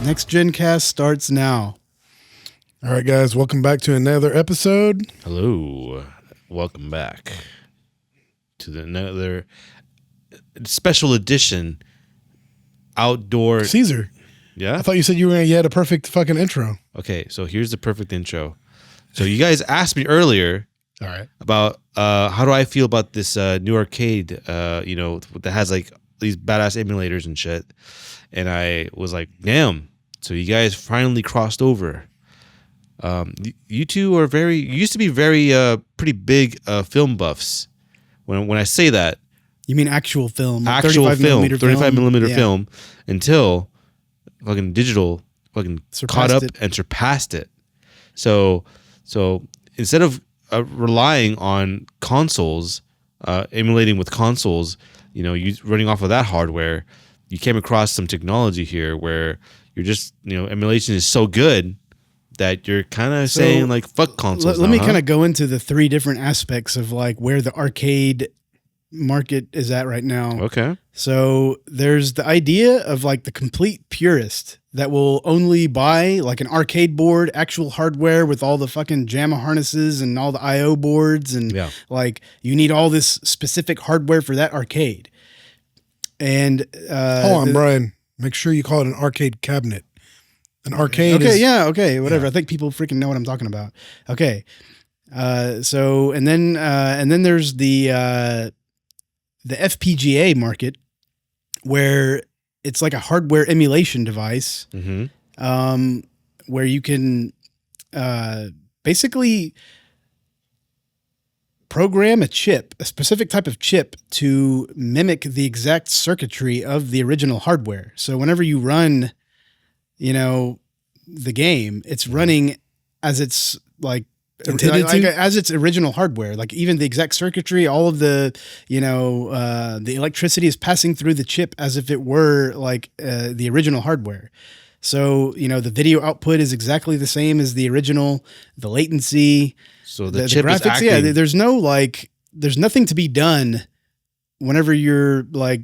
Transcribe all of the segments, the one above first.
Next Gen Cast starts now. All right, guys, welcome back to another episode. Hello. Welcome back to another special edition outdoor. Caesar. Yeah? I thought you said you had a perfect fucking intro. Okay, so here's the perfect intro. So you guys asked me earlier All right. about how do I feel about this new arcade, that has like these badass emulators and shit. And I was like, damn. So you guys finally crossed over. You two are used to be very pretty big film buffs. When I say that, You mean actual film? Like actual 35 film, millimeter 35 millimeter Yeah. film, until fucking digital fucking caught up and surpassed it. So instead of relying on consoles, emulating with consoles, you running off of that hardware, you came across some technology here where you're just, emulation is so good that you're kind of saying like, fuck consoles. Let me kind of go into the three different aspects of like where the arcade market is at right now. Okay. So there's the idea of like the complete purist that will only buy like an arcade board, actual hardware with all the fucking JAMA harnesses and all the IO boards. And like you need all this specific hardware for that arcade. And hold on, Brian. Make sure you call it an arcade cabinet. An arcade. Okay, whatever. I think people freaking know what I'm talking about. Okay, so and then there's the FPGA market, where it's like a hardware emulation device, where you can basically program a chip, a specific type of chip, to mimic the exact circuitry of the original hardware. So whenever you run, the game, it's running as it's like as its original hardware. Like even the exact circuitry, all of the, the electricity is passing through the chip as if it were like the original hardware. So, the video output is exactly the same as the original, the latency. So the chip graphics, is acting. Yeah, there's nothing to be done whenever you're like,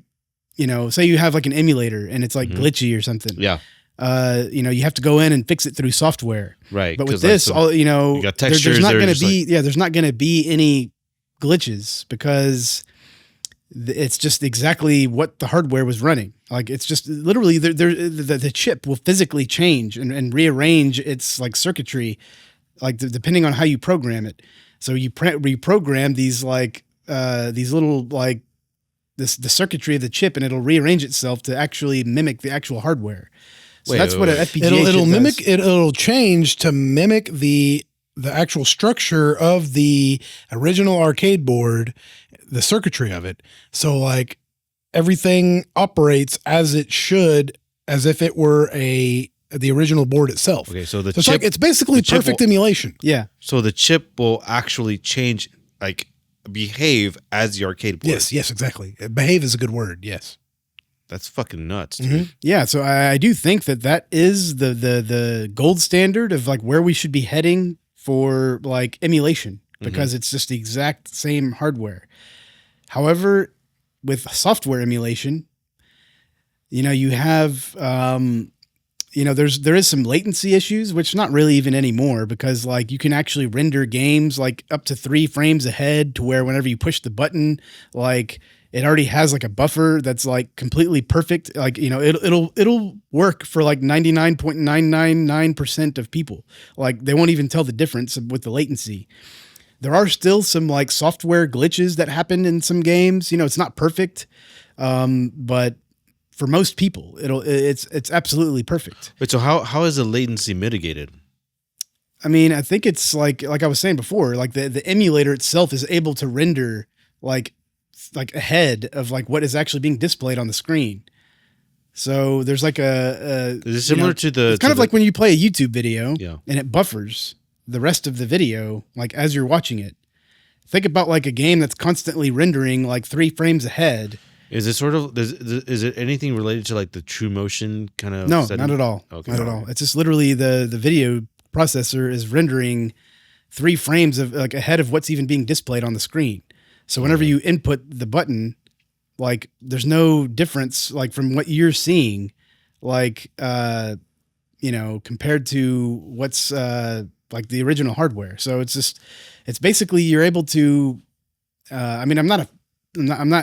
say you have like an emulator and it's like glitchy or something. Yeah. You have to go in and fix it through software. Right. But with this, you got textures, there's not going to be, there's not going to be any glitches because it's just exactly what the hardware was running. Like it's just literally the chip will physically change and rearrange its like circuitry, like depending on how you program it. So you reprogram these like these little like the circuitry of the chip, and it'll rearrange itself to actually mimic the actual hardware. So that's what an FPGA it'll mimic. does. It'll change to mimic the actual structure of the original arcade board, the circuitry of it. So like everything operates as it should, as if it were the original board itself. Okay, so it's basically perfect emulation. Yeah. So the chip will actually change, like behave as the arcade board. Yes, exactly. Behave is a good word. Yes. That's fucking nuts, dude. Yeah, so I do think that is the gold standard of like where we should be heading for like emulation, because it's just the exact same hardware. However, with software emulation, you have there is some latency issues, which not really even anymore, because like you can actually render games like up to 3 frames ahead, to where whenever you push the button, like it already has like a buffer that's like completely perfect. Like, it'll work for like 99.999% of people. Like they won't even tell the difference with the latency. There are still some like software glitches that happen in some games. It's not perfect. But for most people, it's absolutely perfect. Wait, so how is the latency mitigated? I mean, I think it's like I was saying before, like the emulator itself is able to render like ahead of like what is actually being displayed on the screen. So there's like is it similar to the? It's kind of like when you play a YouTube video, and it buffers the rest of the video like as you're watching it. Think about like a game that's constantly rendering like 3 frames ahead. Is it sort of is it anything related to like the true motion kind of? No, setting? not at all. Okay. Not at all. It's just literally the video processor is rendering 3 frames of like ahead of what's even being displayed on the screen. So whenever you input the button, like there's no difference like from what you're seeing. Like compared to what's like the original hardware. So it's basically you're able to. I mean, I'm not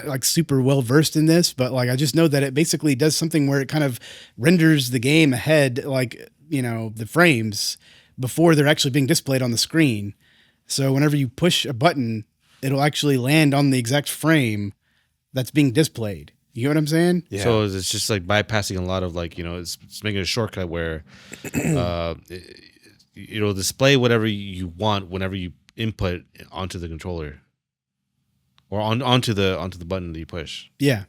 like super well versed in this, but like I just know that it basically does something where it kind of renders the game ahead, like the frames before they're actually being displayed on the screen. So whenever you push a button, it'll actually land on the exact frame that's being displayed. You know what I'm saying? Yeah. So it's just like bypassing a lot of like, it's making a shortcut where it'll display whatever you want whenever you input onto the controller or onto the button that you push. Yeah.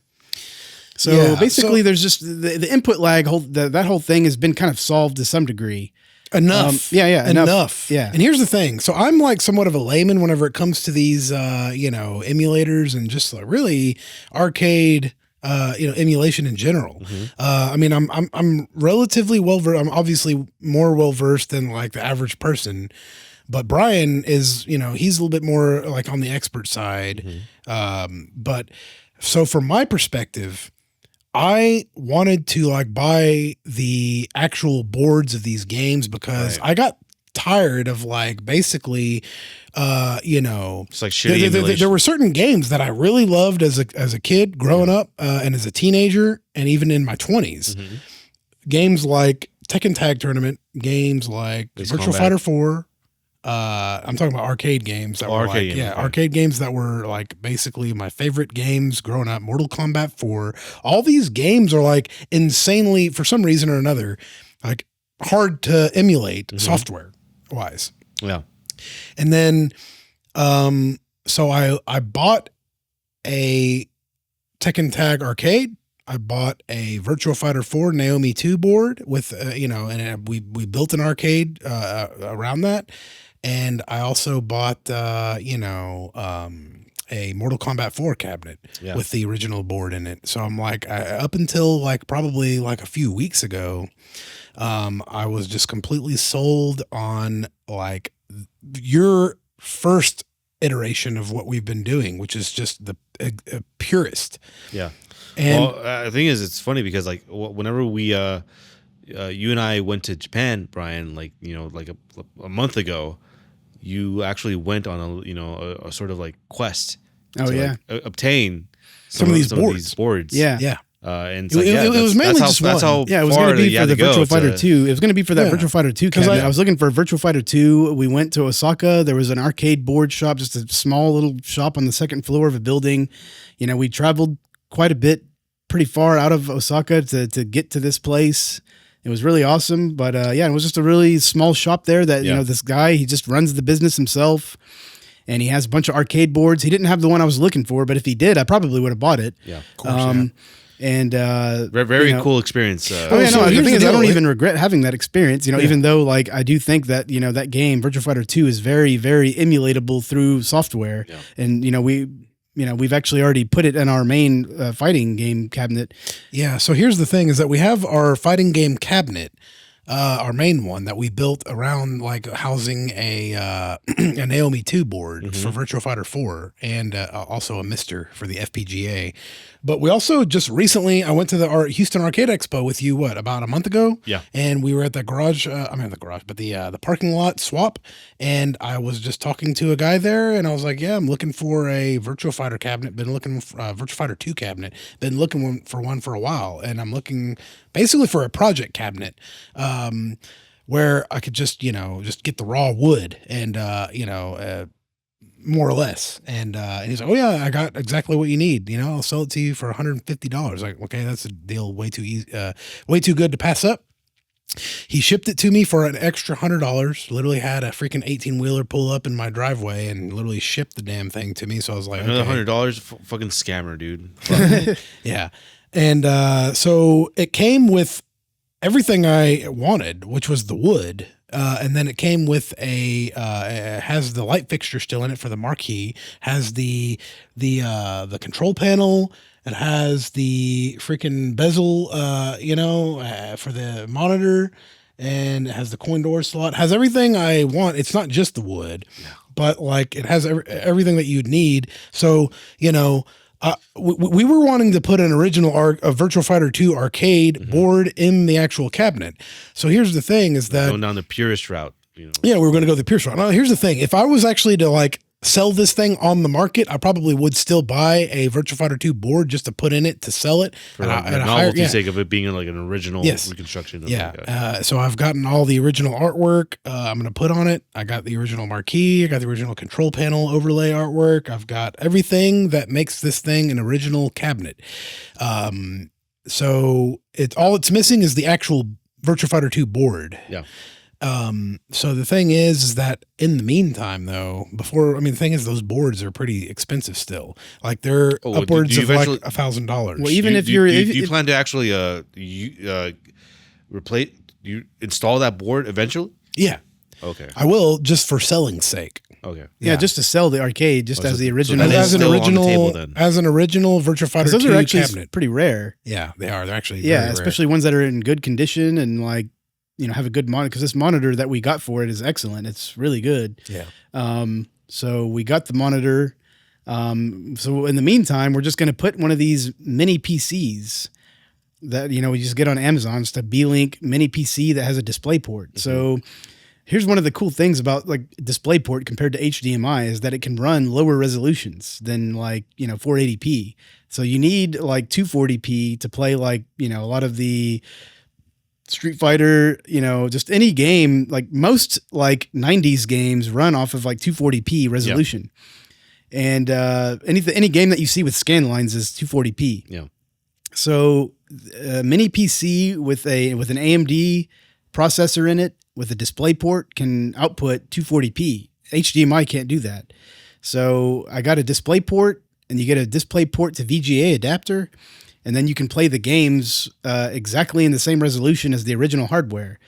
So basically there's just the input lag, that whole thing has been kind of solved to some degree. Enough. Enough. Yeah. And here's the thing. So I'm like somewhat of a layman whenever it comes to these, emulators and just like really arcade, emulation in general. Mm-hmm. I mean, I'm relatively I'm obviously more well versed than like the average person, but Brian is, he's a little bit more like on the expert side. Mm-hmm. But so from my perspective, I wanted to like buy the actual boards of these games because I got tired of like basically, it's like shitty there were certain games that I really loved as a kid growing up and as a teenager and even in my 20s. Mm-hmm. Games like Tekken Tag Tournament, games like Virtual Fighter 4. I'm talking about arcade games that were like, arcade games that were like basically my favorite games growing up. Mortal Kombat 4. All these games are like insanely, for some reason or another, like hard to emulate software wise. Yeah. And then, so I bought a Tekken Tag arcade. I bought a Virtua Fighter 4 Naomi 2 board with, and we built an arcade around that. And I also bought, a Mortal Kombat 4 cabinet with the original board in it. So I'm like, up until like probably like a few weeks ago, I was just completely sold on like your first iteration of what we've been doing, which is just the purest. Yeah. And the thing is, it's funny because like whenever we, you and I went to Japan, Brian, like, like a month ago, you actually went on a sort of like quest to obtain some of these boards. Yeah. Yeah. And it was mainly just that's how it was going to be for the Virtua Fighter 2. It was going to be for that Virtua Fighter 2 cabinet. I was looking for a Virtua Fighter 2. We went to Osaka. There was an arcade board shop, just a small little shop on the second floor of a building. We traveled quite a bit, pretty far out of Osaka to get to this place. It was really awesome, but it was just a really small shop there that, this guy, he just runs the business himself and he has a bunch of arcade boards. He didn't have the one I was looking for, but if he did, I probably would have bought it. Yeah, of course. And very cool experience. The thing is, I don't even regret having that experience. Even though like I do think that that game Virtua Fighter 2 is very, very emulatable through software, and we've actually already put it in our main fighting game cabinet. Yeah. So here's the thing: is that we have our fighting game cabinet. Our main one that we built around like housing a Naomi 2 board for Virtua Fighter 4 and also a Mister for the FPGA. But we also just recently, I went to the Houston Arcade Expo with you, about a month ago? Yeah. And we were at the the parking lot swap. And I was just talking to a guy there and I was like, I'm looking for a Virtua Fighter cabinet. Been looking for a Virtua Fighter 2 cabinet. Been looking for one for a while. And I'm looking basically for a project cabinet. Where I could just get the raw wood and, more or less. And he's like, I got exactly what you need. I'll sell it to you for $150. Like, okay, that's a deal way too easy, way too good to pass up. He shipped it to me for an extra $100. Literally had a freaking 18-wheeler pull up in my driveway and literally shipped the damn thing to me. So I was like, another $100, fucking scammer, dude. Yeah. And so it came with everything I wanted, which was the wood. And then it came with it has the light fixture still in it for the marquee, has the control panel, it has the freaking bezel, for the monitor, and it has the coin door slot, has everything I want. It's not just the wood, but like it has everything that you'd need. So, We were wanting to put an original a Virtual Fighter 2 arcade board in the actual cabinet. So here's the thing: is that going down the purist route? Yeah, we were going to go the purist route. Now, here's the thing: if I was actually to like sell this thing on the market, I probably would still buy a Virtual Fighter 2 board just to put in it to sell it For the novelty sake of it being like an original reconstruction. So I've gotten all the original artwork I'm going to put on it. I got the original marquee. I got the original control panel overlay artwork. I've got everything that makes this thing an original cabinet. So all it's missing is the actual Virtual Fighter 2 board. Yeah. So the thing is that in the meantime, though, the thing is those boards are pretty expensive still. Like they're upwards of like $1,000. Well, even if do you plan to actually install that board eventually? Yeah. Okay. I will, just for selling's sake. Okay. Yeah, just to sell the arcade, as the original. As an original Virtual Fighter 2 those are actually cabinet. Pretty rare. Yeah, they are. They're actually very especially ones that are in good condition and like, have a good monitor, because this monitor that we got for it is excellent. It's really good. Yeah. So we got the monitor. So in the meantime, we're just going to put one of these mini PCs that, we just get on Amazon. It's a B-Link mini PC that has a display port. So here's one of the cool things about like DisplayPort compared to HDMI is that it can run lower resolutions than like, 480p. So you need like 240p to play like, a lot of the Street Fighter, just any game, like most like 90s games run off of like 240p resolution. Yeah. And any game that you see with scan lines is 240p. Yeah. So a mini PC with an AMD processor in it with a display port can output 240p. HDMI can't do that. So I got a display port, and you get a display port to VGA adapter. And then you can play the games exactly in the same resolution as the original hardware.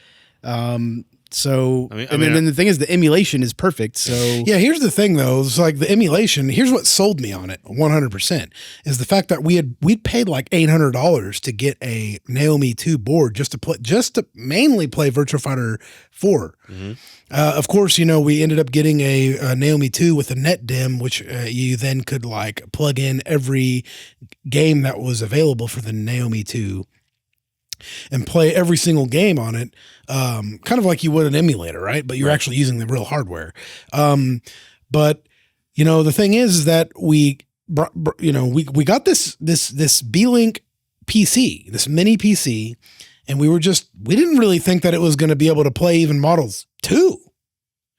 Then the thing is, the emulation is perfect. So yeah, here's the thing though. It's like the emulation. Here's what sold me on it 100% is the fact that we'd paid like $800 to get a Naomi 2 board just to mainly play Virtua Fighter 4. Mm-hmm. Of course, we ended up getting a Naomi 2 with a NetDim, which you then could like plug in every game that was available for the Naomi 2 and play every single game on it, kind of like you would an emulator, right? But you're actually using the real hardware. But the thing is that we got this B-Link PC, this mini PC, and we didn't really think that it was going to be able to play even Models 2.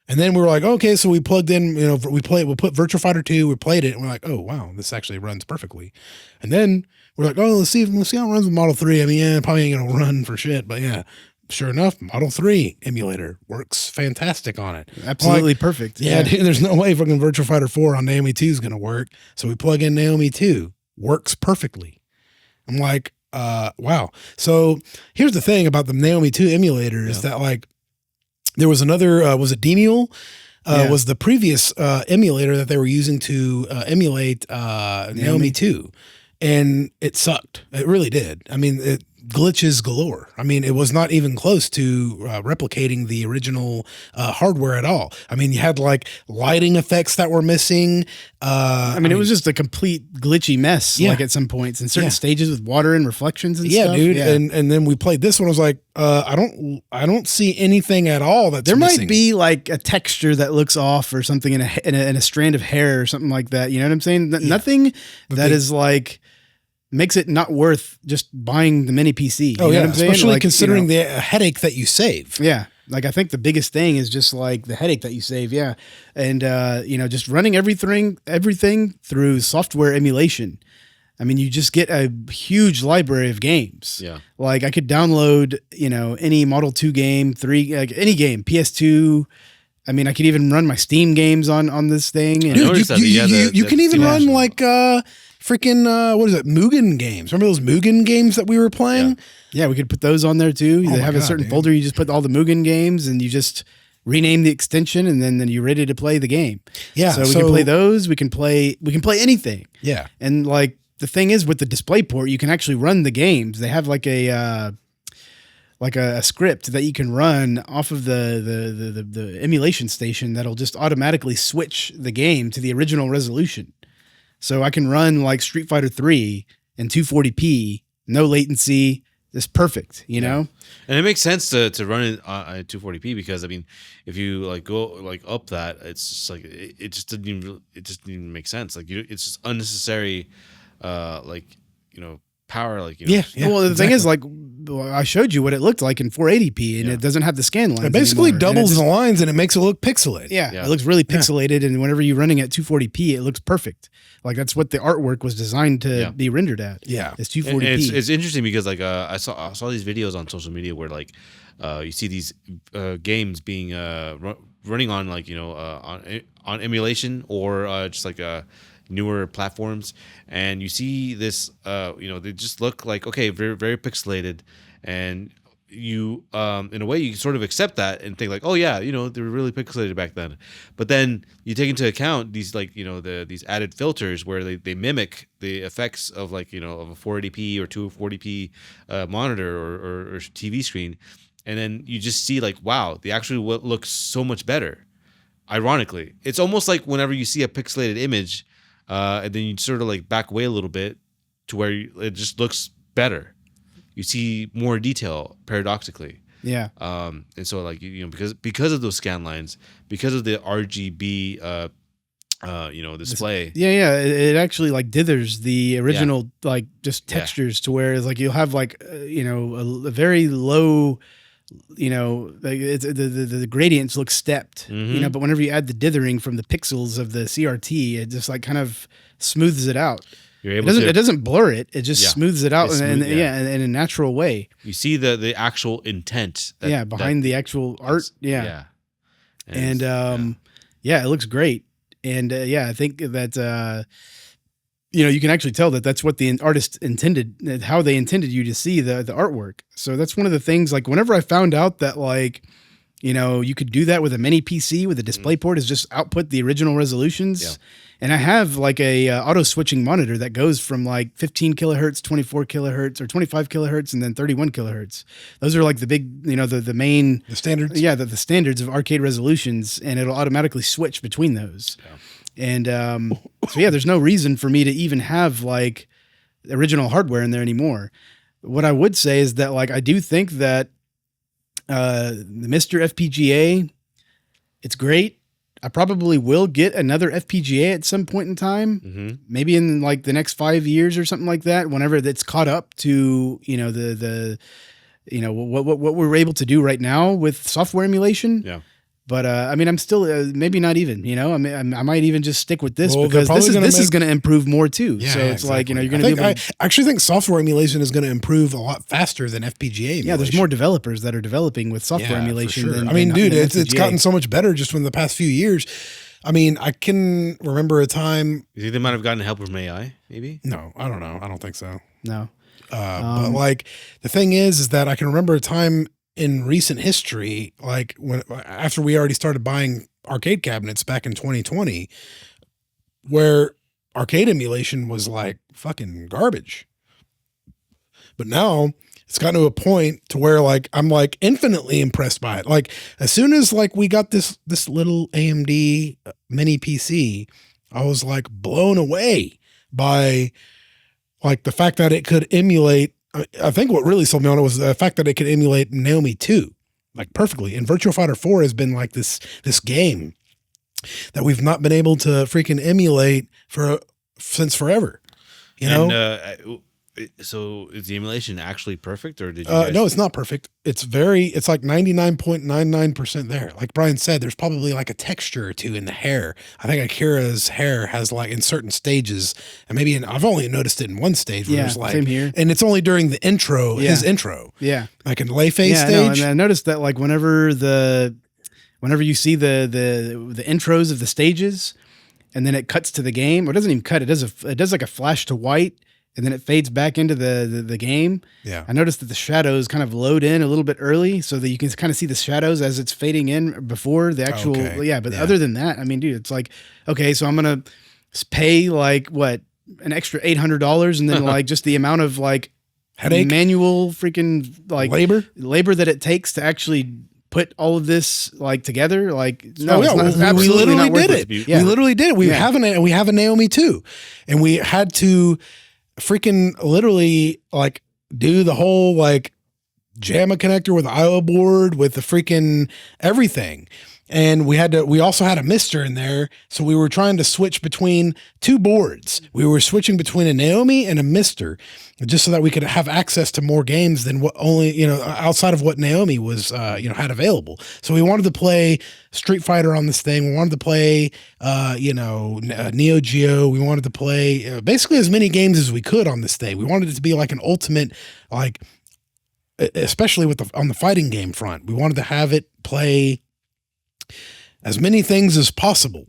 And then we were like, okay, so we plugged in, we put Virtua Fighter 2, we played it, and we're like, oh wow, this actually runs perfectly. And then we're like, oh, let's see how it runs with Model 3. I mean, yeah, probably ain't gonna run for shit, but yeah, sure enough, Model 3 emulator works fantastic on it. Absolutely perfect. Yeah, dude, there's no way fucking Virtua Fighter 4 on Naomi 2 is gonna work. So we plug in Naomi 2, works perfectly. I'm like, wow. So here's the thing about the Naomi 2 emulator is that like there was another, was it Demule? Was the previous emulator that they were using to emulate Naomi 2. And it sucked. It really did. I mean, glitches galore. I mean, it was not even close to replicating the original hardware at all. I mean, you had like lighting effects that were missing. It was just a complete glitchy mess. Like at some points in certain stages with water and reflections and stuff. Dude. Yeah, dude. And then we played this one. I was like, I don't see anything at all that's missing. Might be like a texture that looks off or something in a strand of hair or something like that. You know what I'm saying? Nothing that is like makes it not worth just buying the mini PC. You know what I'm saying? Especially considering the headache that you save. Yeah. Like I think the biggest thing is just like the headache that you save. Yeah. And, just running everything through software emulation. I mean, you just get a huge library of games. Yeah. Like I could download, any Model 2 game, 3, like any game, PS2. I mean, I could even run my Steam games on this thing. And dude, you can even run like freaking what is it, Mugen games. Remember those Mugen games that we were playing? Yeah, we could put those on there too. They have a certain folder. You just put all the Mugen games and you just rename the extension, and then you're ready to play the game. Yeah, so we can play those. We can play anything. Yeah, and like the thing is with the DisplayPort, you can actually run the games. They have like a script that you can run off of the emulation station that'll just automatically switch the game to the original resolution. So I can run like Street Fighter 3 in 240p, no latency. It's perfect, you know? And it makes sense to run it at 240p because I mean, if you like go like up that, it's just like it just didn't even make sense. Like it's just unnecessary, like power. Like Yeah. Well, the thing is, like I showed you what it looked like in 480p, and it doesn't have the scan lines. It basically anymore. doubles the lines, and it makes it look pixelated. Yeah, it looks really pixelated, and whenever you're running at 240p, it looks perfect. Like that's what the artwork was designed to be rendered at. Yeah, it's 240p. And it's interesting because like I saw these videos on social media where like you see these games being running on like on emulation or just like newer platforms, and you see this they just look like very very pixelated, and you in a way you sort of accept that and think like, oh yeah, they were really pixelated back then. But then you take into account these like these added filters where they mimic the effects of like of a 480p or 240p monitor or TV screen, and then you just see like, wow, they actually looks so much better. Ironically, it's almost like whenever you see a pixelated image and then you sort of like back away a little bit to where it just looks better. You see more detail, paradoxically. Yeah. And so like because of those scan lines, because of the RGB display. Yeah. It actually like dithers the original like just textures to where it's like you'll have like a very low. Like it's the gradients look stepped. Mm-hmm. But whenever you add the dithering from the pixels of the CRT, it just like kind of smooths it out. It doesn't blur it. It just smooths it out in a natural way. You see the actual intent. Behind the actual art. Yeah. And it looks great. And I think that you can actually tell that that's what the artist intended, how they intended you to see the artwork. So that's one of the things. Like whenever I found out that like you could do that with a mini PC with a display port, is just output the original resolutions. Yeah. And I have like a auto switching monitor that goes from like 15 kilohertz, 24 kilohertz, or 25 kilohertz, and then 31 kilohertz. Those are like the big, the main standards. Yeah, the standards of arcade resolutions, and it'll automatically switch between those. Yeah. And there's no reason for me to even have like original hardware in there anymore. What I would say is that like I do think that the Mr. FPGA, it's great. I probably will get another FPGA at some point in time, maybe in like the next 5 years or something like that. Whenever that's caught up to what we're able to do right now with software emulation. Yeah. But I mean, I'm still maybe not even. I mean, I might even just stick with this because this is going to improve more too. Yeah, so it's like you're going to be able to. I actually think software emulation is going to improve a lot faster than FPGA emulation. Yeah, there's more developers that are developing with software emulation. For sure. It's gotten so much better just in the past few years. I mean, I can remember a time. You think they might have gotten help from AI? Maybe. No, I don't know. I don't think so. No. But like the thing is that I can remember a time in recent history, like after we already started buying arcade cabinets back in 2020, where arcade emulation was like fucking garbage. But now it's gotten to a point to where like I'm like infinitely impressed by it. Like as soon as like we got this little AMD mini PC, I was like blown away by like the fact that it could emulate. I think what really sold me on it was the fact that it could emulate Naomi 2 like perfectly. And Virtua Fighter 4 has been like this game that we've not been able to freaking emulate since forever. So is the emulation actually perfect, or did you no, it's not perfect. It's like 99.99% there. Like Brian said, there's probably like a texture or two in the hair. I think Akira's hair has like in certain stages, and maybe I've only noticed it in one stage where there's like, same here. And it's only during the intro, his intro. Yeah. Like in lay phase stage. No, and I noticed that like whenever you see the intros of the stages and then it cuts to the game, or it doesn't even cut, it does like a flash to white. And then it fades back into the game. Yeah. I noticed that the shadows kind of load in a little bit early so that you can kind of see the shadows as it's fading in before the actual. Okay. Yeah. But other than that, I mean, dude, it's like, okay, so I'm going to pay like what, an extra $800 and then like just the amount of like headache, manual freaking like labor that it takes to actually put all of this like together. Like, no, Oh, yeah, it's we absolutely literally not worth did it. Yeah. We literally did it. We Yeah. have a Naomi too, and we had to freaking literally like do the whole like JAMA connector with IO board with the freaking everything. And we also had a mister in there. So we were trying to switch between two boards. We were switching between a Naomi and a mister just so that we could have access to more games than what only, outside of what Naomi was, had available. So we wanted to play Street Fighter on this thing. We wanted to play, Neo Geo. We wanted to play basically as many games as we could on this thing. We wanted it to be like an ultimate, like, especially on the fighting game front, we wanted to have it play as many things as possible.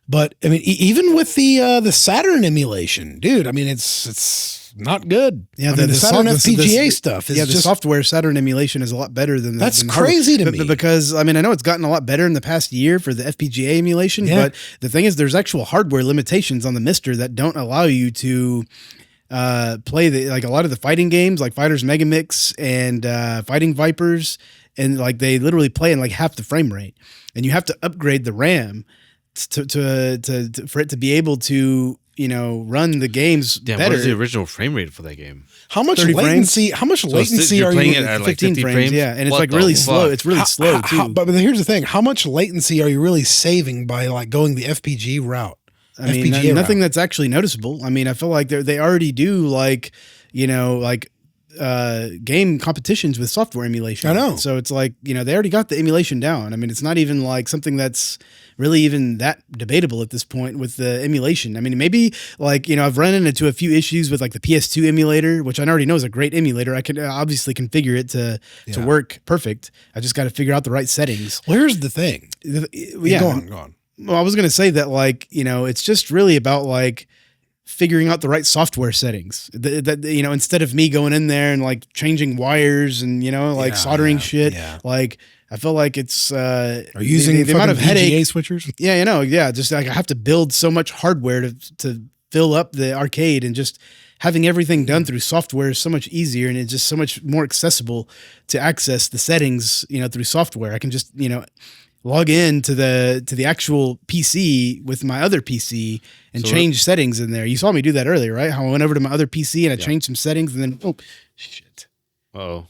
But I mean, even with the Saturn emulation, dude, I mean, it's not good. Yeah, the Saturn FPGA stuff is the just software Saturn emulation is a lot better than that's than crazy hardware. to me. Because I mean, I know it's gotten a lot better in the past year for the FPGA emulation, but the thing is, there's actual hardware limitations on the Mister that don't allow you to play like a lot of the fighting games, like Fighters Megamix and Fighting Vipers, and like they literally play in like half the frame rate, and you have to upgrade the RAM to for it to be able to run the games better. What is the original frame rate for that game? How much 30 latency? How much latency you're are playing you? it at like 15 50 frames, yeah, and it's What like the really fuck? slow. It's really slow too. But here's the thing: how much latency are you really saving by like going the FPG route? I mean, FPGA nothing route. that's actually noticeable. I mean, I feel like they already do like game competitions with software emulation. I know. So it's like, they already got the emulation down. I mean, it's not even like something that's really even that debatable at this point with the emulation. I mean, maybe like, I've run into a few issues with like the PS2 emulator, which I already know is a great emulator. I can obviously configure it to work perfect. I just got to figure out the right settings. Well, here's the thing. Yeah. Go on. Well, I was going to say that like, it's just really about like figuring out the right software settings that instead of me going in there and like changing wires and, soldering shit, like I feel like it's, are you using the amount of headache switchers? Yeah. Just like I have to build so much hardware to fill up the arcade, and just having everything done through software is so much easier, and it's just so much more accessible to access the settings, through software. I can just, log in to the actual PC with my other PC and change settings in there. You saw me do that earlier, right? How I went over to my other PC and I changed some settings, and then I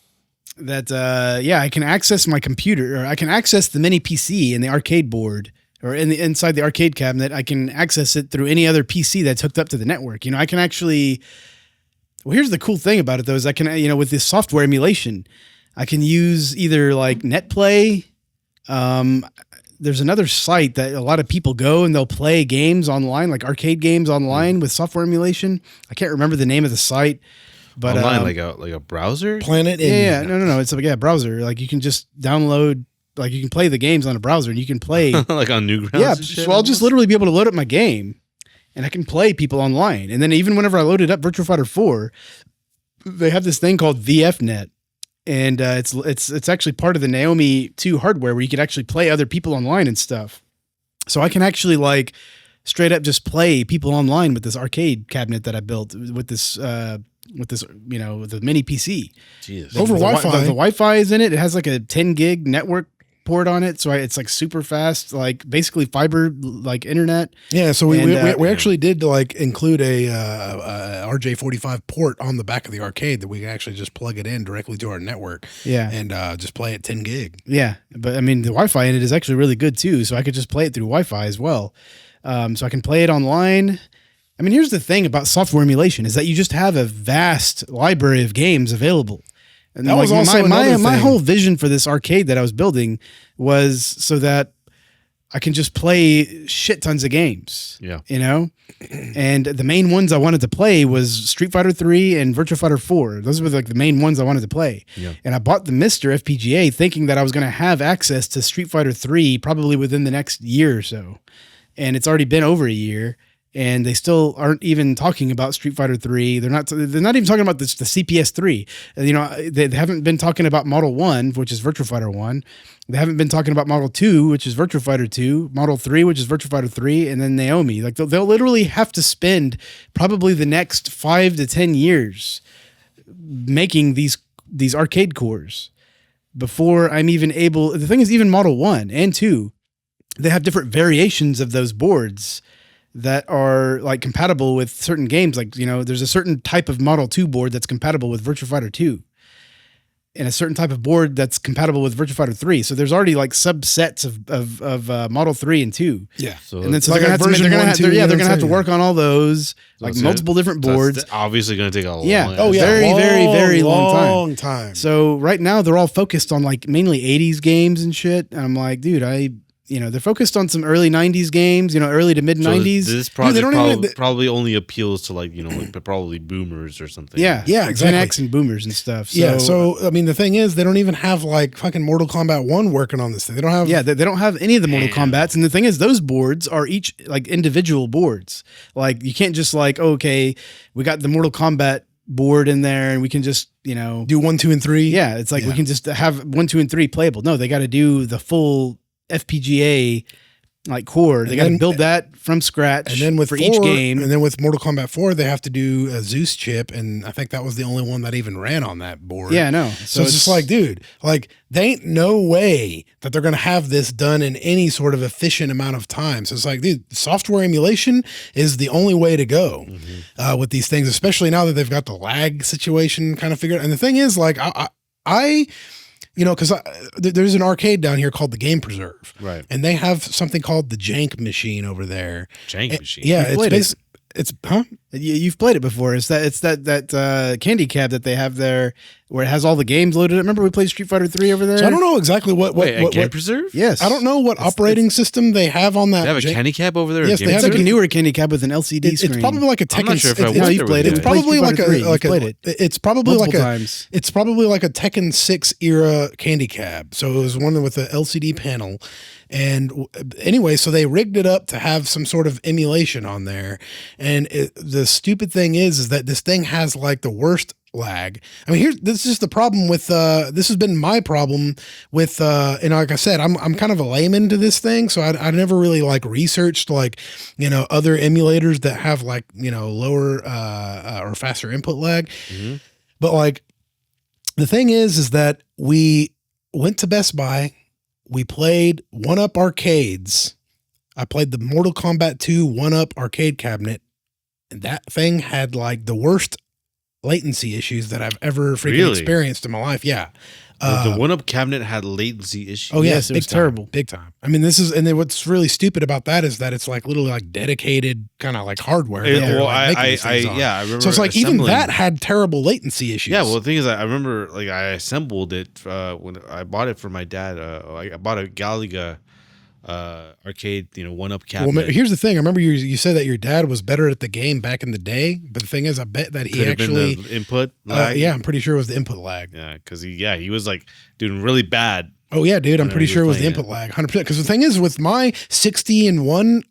can access my computer, or I can access the mini PC in the arcade board, or inside the arcade cabinet. I can access it through any other PC that's hooked up to the network. I can actually. Well, here's the cool thing about it though, is I can with this software emulation, I can use either like NetPlay. There's another site that a lot of people go and they'll play games online, like arcade games online with software emulation. I can't remember the name of the site, but online, like a browser. Planet. Yeah, no. It's like a browser. Like you can just download, like you can play the games on a browser, and you can play like on Newgrounds. Yeah, and shit so I'll just literally be able to load up my game, and I can play people online. And then even whenever I loaded up Virtua Fighter 4, they have this thing called VFNet. And it's actually part of the Naomi 2 hardware where you could actually play other people online and stuff. So I can actually like straight up just play people online with this arcade cabinet that I built with this the mini PC. Jesus. Over Wi-Fi. The Wi-Fi is in it. It has like a 10 gig network port on it, so it's like super fast, like basically fiber like internet. Yeah, so we actually did like include a RJ45 port on the back of the arcade that we can actually just plug it in directly to our network. Yeah, and just play at 10 gig. Yeah, but I mean the Wi-Fi in it is actually really good too, so I could just play it through Wi-Fi as well. So I can play it online. I mean, here's the thing about software emulation is that you just have a vast library of games available. And that was also my whole vision for this arcade that I was building was so that I can just play shit tons of games. Yeah. And the main ones I wanted to play was Street Fighter 3 and Virtua Fighter 4. Those were like the main ones I wanted to play. Yeah. And I bought the Mr. FPGA thinking that I was going to have access to Street Fighter 3 probably within the next year or so. And it's already been over a year. And they still aren't even talking about Street Fighter 3. They're not even talking about the CPS 3. They haven't been talking about Model 1, which is Virtua Fighter 1. They haven't been talking about Model 2, which is Virtua Fighter 2, Model 3, which is Virtua Fighter 3, and then Naomi. Like they'll literally have to spend probably the next 5 to 10 years making these arcade cores. before I'm even able. The thing is, even Model 1 and 2, they have different variations of those boards that are like compatible with certain games. Like, there's a certain type of Model 2 board that's compatible with Virtua Fighter 2. And a certain type of board that's compatible with Virtua Fighter 3. So there's already like subsets of Model 3 and 2. Yeah. So And then so like they're a going version to one, have to, two, yeah, they're you know going to have what to I'm work on all those, like That's multiple different boards. That's obviously going to take a long. Yeah. Oh yeah, Very, very, very long time. Long time. So right now they're all focused on like mainly 80s games and shit. And I'm like, dude, they're focused on some early 90s games, early to mid 90s. So this project don't even- probably only appeals to like like probably boomers or something. Yeah. Yeah, Gen exactly. X and boomers and stuff. So, Yeah, so I mean, the thing is, they don't even have like fucking Mortal Kombat 1 working on this thing. They don't have. yeah, they don't have any of the Mortal Kombats. And the thing is, those boards are each like individual boards. Like you can't just like, okay, we got the Mortal Kombat board in there and we can just, do 1, 2, and 3. yeah, it's like Yeah. we can just have 1, 2, and 3 playable. No, they got to do the full FPGA like core. They And got to then- build that from scratch. And then with for 4, each game. and then with Mortal Kombat 4, they have to do a Zeus chip, and I think that was the only one that even ran on that board. yeah, no. So it's just like, dude, like they ain't no way that they're gonna have this done in any sort of efficient amount of time. So it's like, dude, software emulation is the only way to go with these things, especially now that they've got the lag situation kind of figured out. And the thing is, like, I because there's an arcade down here called the Game Preserve, Right. and they have something called the Jank machine over there. Jank And- machine. Yeah, You've it's played it. basically. It's huh? You've played it before. It's that candy cab that they have there where it has all the games loaded. Remember we played Street Fighter 3 over there? So I don't know exactly what Wait, a what, Game what Preserve? Yes. I don't know what operating system they have on that. They have a Jank- candy cab over there. Yes, a they Game It's have like a a- Preserve? newer candy cab with an LCD screen. It's probably like a I'm Tekken. not sure if I it's, went you've there played with it. you. it's probably Street like Fighter 3. a like You've a. played it It's probably like multiple a. times. It's probably like a Tekken 6 era candy cab. So it was one with a LCD panel. And anyway, so they rigged it up to have some sort of emulation on there. And the stupid thing is that this thing has like the worst lag. I mean, this is the problem with this has been my problem with and like I said, I'm kind of a layman to this thing, so I never really like researched like other emulators that have like lower or faster input lag. But like the thing is that we went to Best Buy, we played 1-Up arcades. I played the Mortal Kombat 2 1-Up arcade cabinet, and that thing had like the worst latency issues that I've ever freaking Really? experienced in my life. Yeah. The one-up cabinet had latency issues. Oh Yes, yes, it was terrible. big time. I mean, and then what's really stupid about that is that it's like literally like dedicated kind of like hardware. that they're, Well, like, making these things on. I remember. So it's like even assembling- that had terrible latency issues. Yeah, well, the thing is, I remember like I assembled it when I bought it for my dad. I bought a Galaga arcade, 1-Up cabinet. Well, here's the thing. I remember you said that your dad was better at the game back in the day, but the thing is, I bet that he Could have been actually, the input lag. yeah, I'm pretty sure it was the input lag. Yeah, because he was like doing really bad. Oh yeah, dude, I'm Whenever pretty you sure it were was the playing input lag, 100%. Because the thing is, with my 60-in-1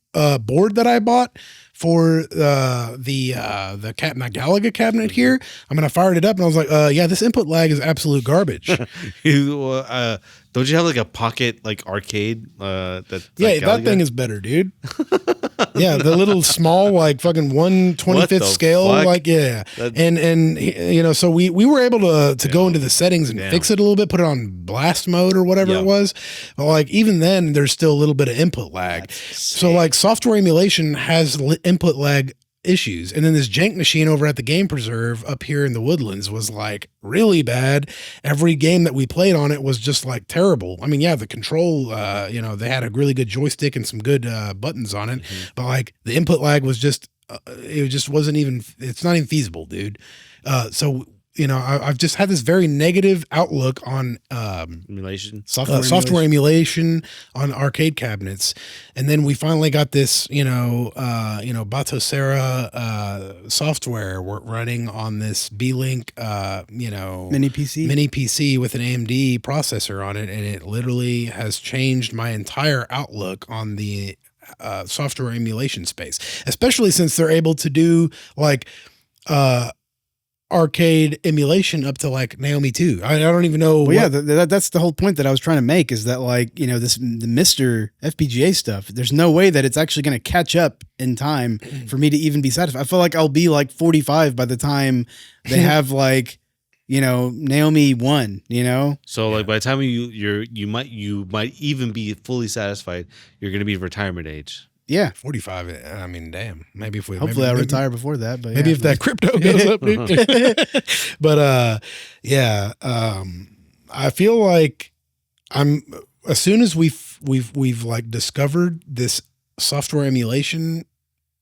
board that I bought for my Galaga cabinet here, I mean, I fired it up and I was like, yeah, this input lag is absolute garbage. Don't you have like a pocket like arcade? That Yeah, like that Galaga? thing is better, dude. Yeah, the little small, like fucking 1/25 What the scale, fuck? like yeah, That- and so we were able to go into the settings and Damn. fix it a little bit, put it on blast mode or whatever Yeah. it was. But like even then, there's still a little bit of input lag. So like software emulation has input lag issues, and then this jank machine over at the Game Preserve up here in the Woodlands was like really bad. Every game that we played on it was just like terrible. I mean, yeah, the control, they had a really good joystick and some good buttons on it, but like the input lag was just it just wasn't even. It's not even feasible, dude. So I've just had this very negative outlook on emulation. software emulation on arcade cabinets, and then we finally got this Batocera software running on this B-Link Mini PC. with an AMD processor on it, and it literally has changed my entire outlook on the software emulation space, especially since they're able to do like arcade emulation up to like Naomi 2. I don't even know. Well, yeah, that's the whole point that I was trying to make is that like, the Mr. FPGA stuff, there's no way that it's actually going to catch up in time for me to even be satisfied. I feel like I'll be like 45 by the time they have like Naomi 1, So like by the time you might even be fully satisfied, you're going to be retirement age. Yeah. 45. I mean, damn. Maybe if we hopefully I retire before that, but maybe if that crypto goes up, dude. But I feel like as soon as we've like discovered this software emulation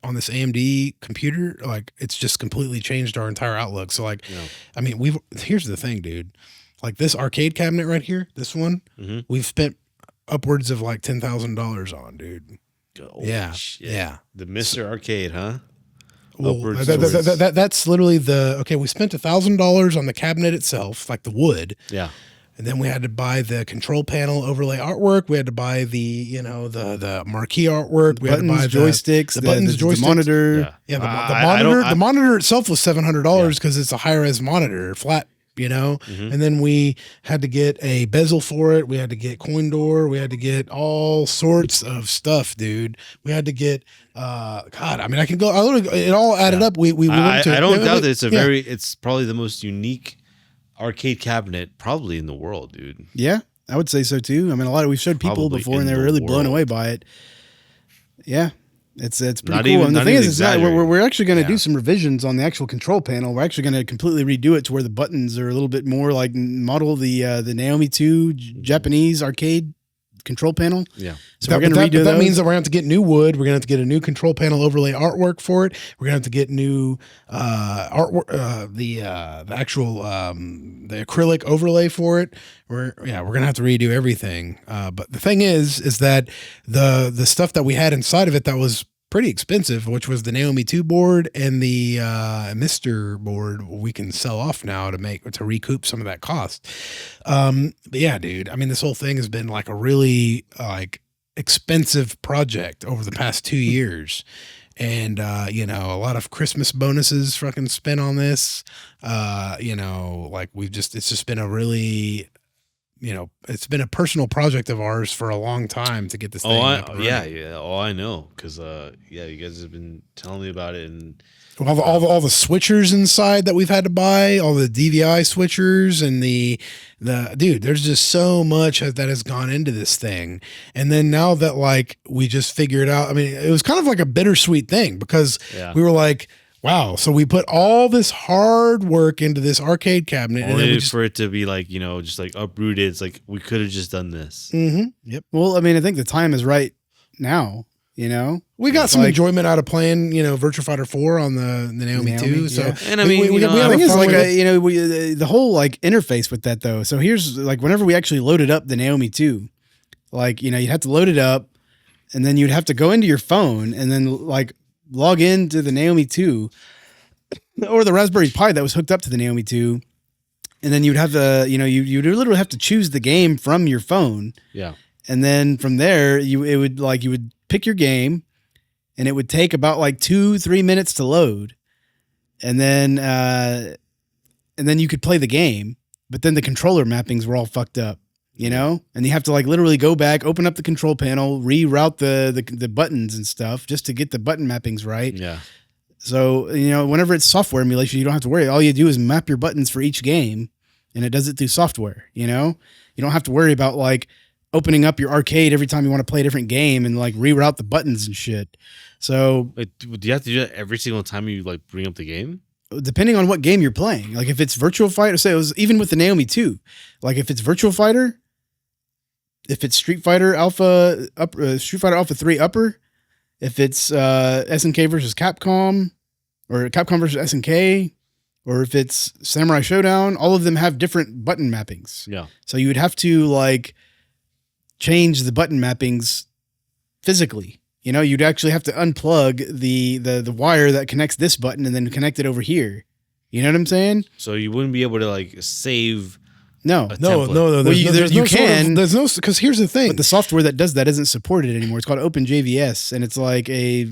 on this AMD computer, like it's just completely changed our entire outlook. So like, I mean, here's the thing, dude. Like this arcade cabinet right here, this one, we've spent upwards of like $10,000 on, dude. Oh, yeah, shit. yeah. The Mr. Arcade, huh? Well, that's literally we spent $1,000 on the cabinet itself, like the wood. Yeah. And then we had to buy the control panel overlay artwork. We had to buy the marquee artwork. We buttons, had to buy joysticks, the buttons, joysticks, the monitor. Yeah, the monitor. The monitor itself was $700 because it's a high res monitor, flat. And then we had to get a bezel for it. We had to get coin door. We had to get all sorts of stuff, dude. We had to get God. I mean, I can go. It all added up. We went to. I don't doubt that it's probably the most unique arcade cabinet probably in the world, dude. Yeah, I would say so too. I mean, we've showed people Probably before and they were really blown away by it. Yeah. It's pretty Not cool. even- And the not thing even is, we're actually going to Yeah. do some revisions on the actual control panel. We're actually going to completely redo it to where the buttons are a little bit more like model the Naomi 2 Japanese arcade control panel. Yeah. So we're going to redo that those. means that we're going to have to get new wood. We're going to have to get a new control panel overlay artwork for it. We're going to have to get new artwork, the actual the acrylic overlay for it. We're going to have to redo everything. But the thing is that the stuff that we had inside of it that was pretty expensive, which was the Naomi 2 board and the Mr. board, we can sell off now to recoup some of that cost. But yeah, dude, I mean, this whole thing has been like a really like expensive project over the past 2 years. And, a lot of Christmas bonuses fucking spent on this. Like it's just been a really, it's been a personal project of ours for a long time to get this thing up and running. Yeah. Oh, I know. Because, you guys have been telling me about it. And all the switchers inside that we've had to buy, all the DVI switchers and the dude, there's just so much that has gone into this thing. And then now that like we just figured out, I mean, it was kind of like a bittersweet thing because we were like, wow. So we put all this hard work into this arcade cabinet. only and then we just, for it to be like, just like uprooted. It's like, we could have just done this. Yep. Well, I mean, I think the time is right now, We got some enjoyment out of playing, Virtua Fighter 4 on the Naomi 2. So, yeah. And I mean, the have thing is, fun like, with it. the whole like interface with that though. So here's like, whenever we actually loaded up the Naomi 2, like, you'd have to load it up and then you'd have to go into your phone and then like log into the Naomi 2 or the Raspberry Pi that was hooked up to the Naomi 2. And then you'd have to, you'd literally have to choose the game from your phone. Yeah. And then from there, you would pick your game and it would take about like 2-3 minutes to load. And then you could play the game, but then the controller mappings were all fucked up, and you have to like literally go back, open up the control panel, reroute the buttons and stuff just to get the button mappings right. Yeah. So, whenever it's software emulation, you don't have to worry. All you do is map your buttons for each game and it does it through software, You don't have to worry about like opening up your arcade every time you want to play a different game and like reroute the buttons and shit. So Wait, do you have to do that every single time you like bring up the game? Depending on what game you're playing, like if it's Virtua Fighter, say it was even with the Naomi 2, like if it's Virtua Fighter, if it's Street Fighter Alpha 3 Upper, if it's SNK versus Capcom or Capcom versus SNK, or if it's Samurai Showdown, all of them have different button mappings. Yeah. So you would have to like change the button mappings physically. You'd actually have to unplug the wire that connects this button and then connect it over here. You know what I'm saying? So you wouldn't be able to like save. No. No. Because here's the thing. But the software that does that isn't supported anymore. It's called OpenJVS, and it's like a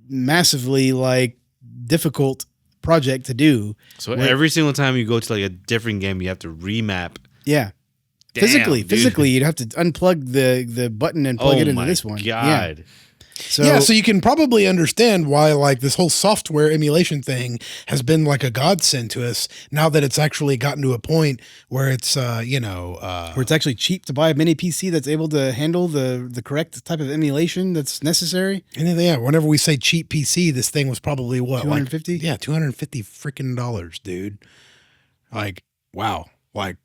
massively like difficult project to do. So every single time you go to like a different game, you have to remap. Yeah. Damn, physically, you'd have to unplug the button and plug it into this one. God. So you can probably understand why like this whole software emulation thing has been like a godsend to us now that it's actually gotten to a point where it's where it's actually cheap to buy a mini PC that's able to handle the correct type of emulation that's necessary. And then, yeah, whenever we say cheap PC, this thing was probably what, $250? Like, yeah, $250 freaking dollars, dude. Like, wow, like.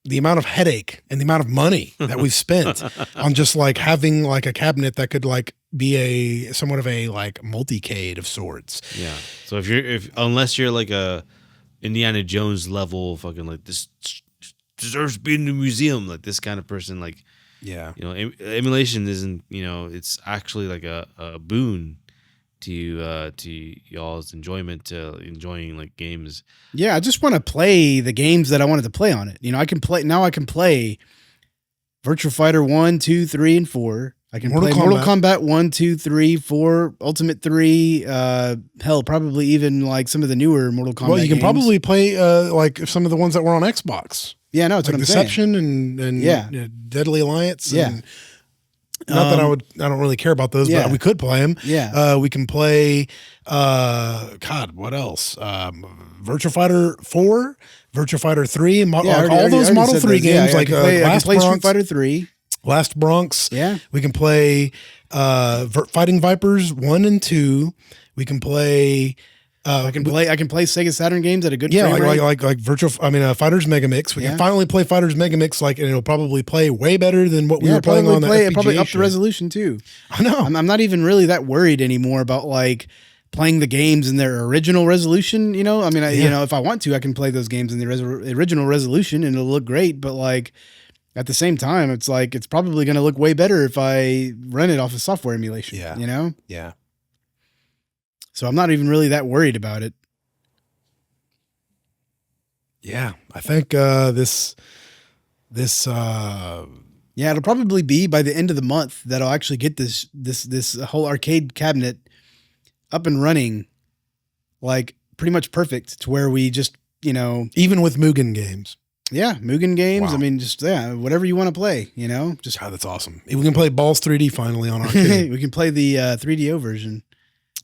The amount of headache and the amount of money that we've spent on just like having like a cabinet that could like be a somewhat of a like multicade of sorts. Yeah. So unless you're like a Indiana Jones level fucking like this deserves to be in the museum, like this kind of person, like, yeah, you know, emulation isn't, you know, it's actually like a boon to y'all's enjoyment, to enjoying like games. Yeah, I just want to play the games that I wanted to play on it. You know, I can play Virtua Fighter 1, 2, 3, and 4. I can play Mortal Kombat 1, 2, 3, 4, Ultimate 3, hell, probably even like some of the newer Mortal Kombat. Well, you can games. Probably play like some of the ones that were on Xbox. Yeah, no, it's like what I'm Deception saying. and yeah. Deadly Alliance. Yeah. And, not that I don't really care about those, but we could play them. Yeah. We can play, God, what else? Virtua Fighter 4, Virtua Fighter 3, all those Model 3 games. I can play Street Fighter 3. Last Bronx. Yeah. We can play Fighting Vipers 1 and 2. We can play... I can play Sega Saturn games at a good frame rate. like Fighters Megamix. We can finally play Fighters Megamix, like, and it'll probably play way better than what we were playing on the FPGA. Probably up the resolution too. I know. I'm not even really that worried anymore about like playing the games in their original resolution. You know, I mean, you know, if I want to, I can play those games in the original resolution and it'll look great. But like at the same time, it's like it's probably going to look way better if I run it off of software emulation. Yeah. You know. Yeah. So I'm not even really that worried about it. Yeah, I think this yeah, it'll probably be by the end of the month that I'll actually get this whole arcade cabinet up and running, like pretty much perfect to where we just, you know, even with Mugen games. Yeah, Mugen games. Wow. I mean, just whatever you want to play, you know. Just God, that's awesome. We can play Balls 3D finally on arcade. We can play the 3DO version.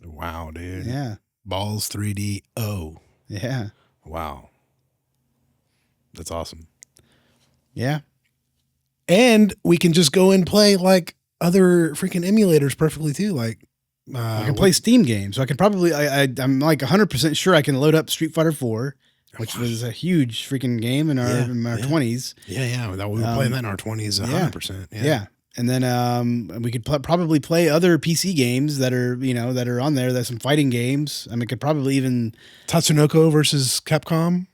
Wow, dude. Yeah. Balls 3D O. Yeah. Wow. That's awesome. Yeah. And we can just go and play like other freaking emulators perfectly too. Like I can play Steam games. So I can probably I'm like 100% sure I can load up Street Fighter 4, which was a huge freaking game in our 20s. Yeah. We were playing that in our 20s 100%. Yeah. And then we could probably play other PC games that are, you know, that are on there. There's some fighting games. I mean, could probably even Tatsunoko versus Capcom.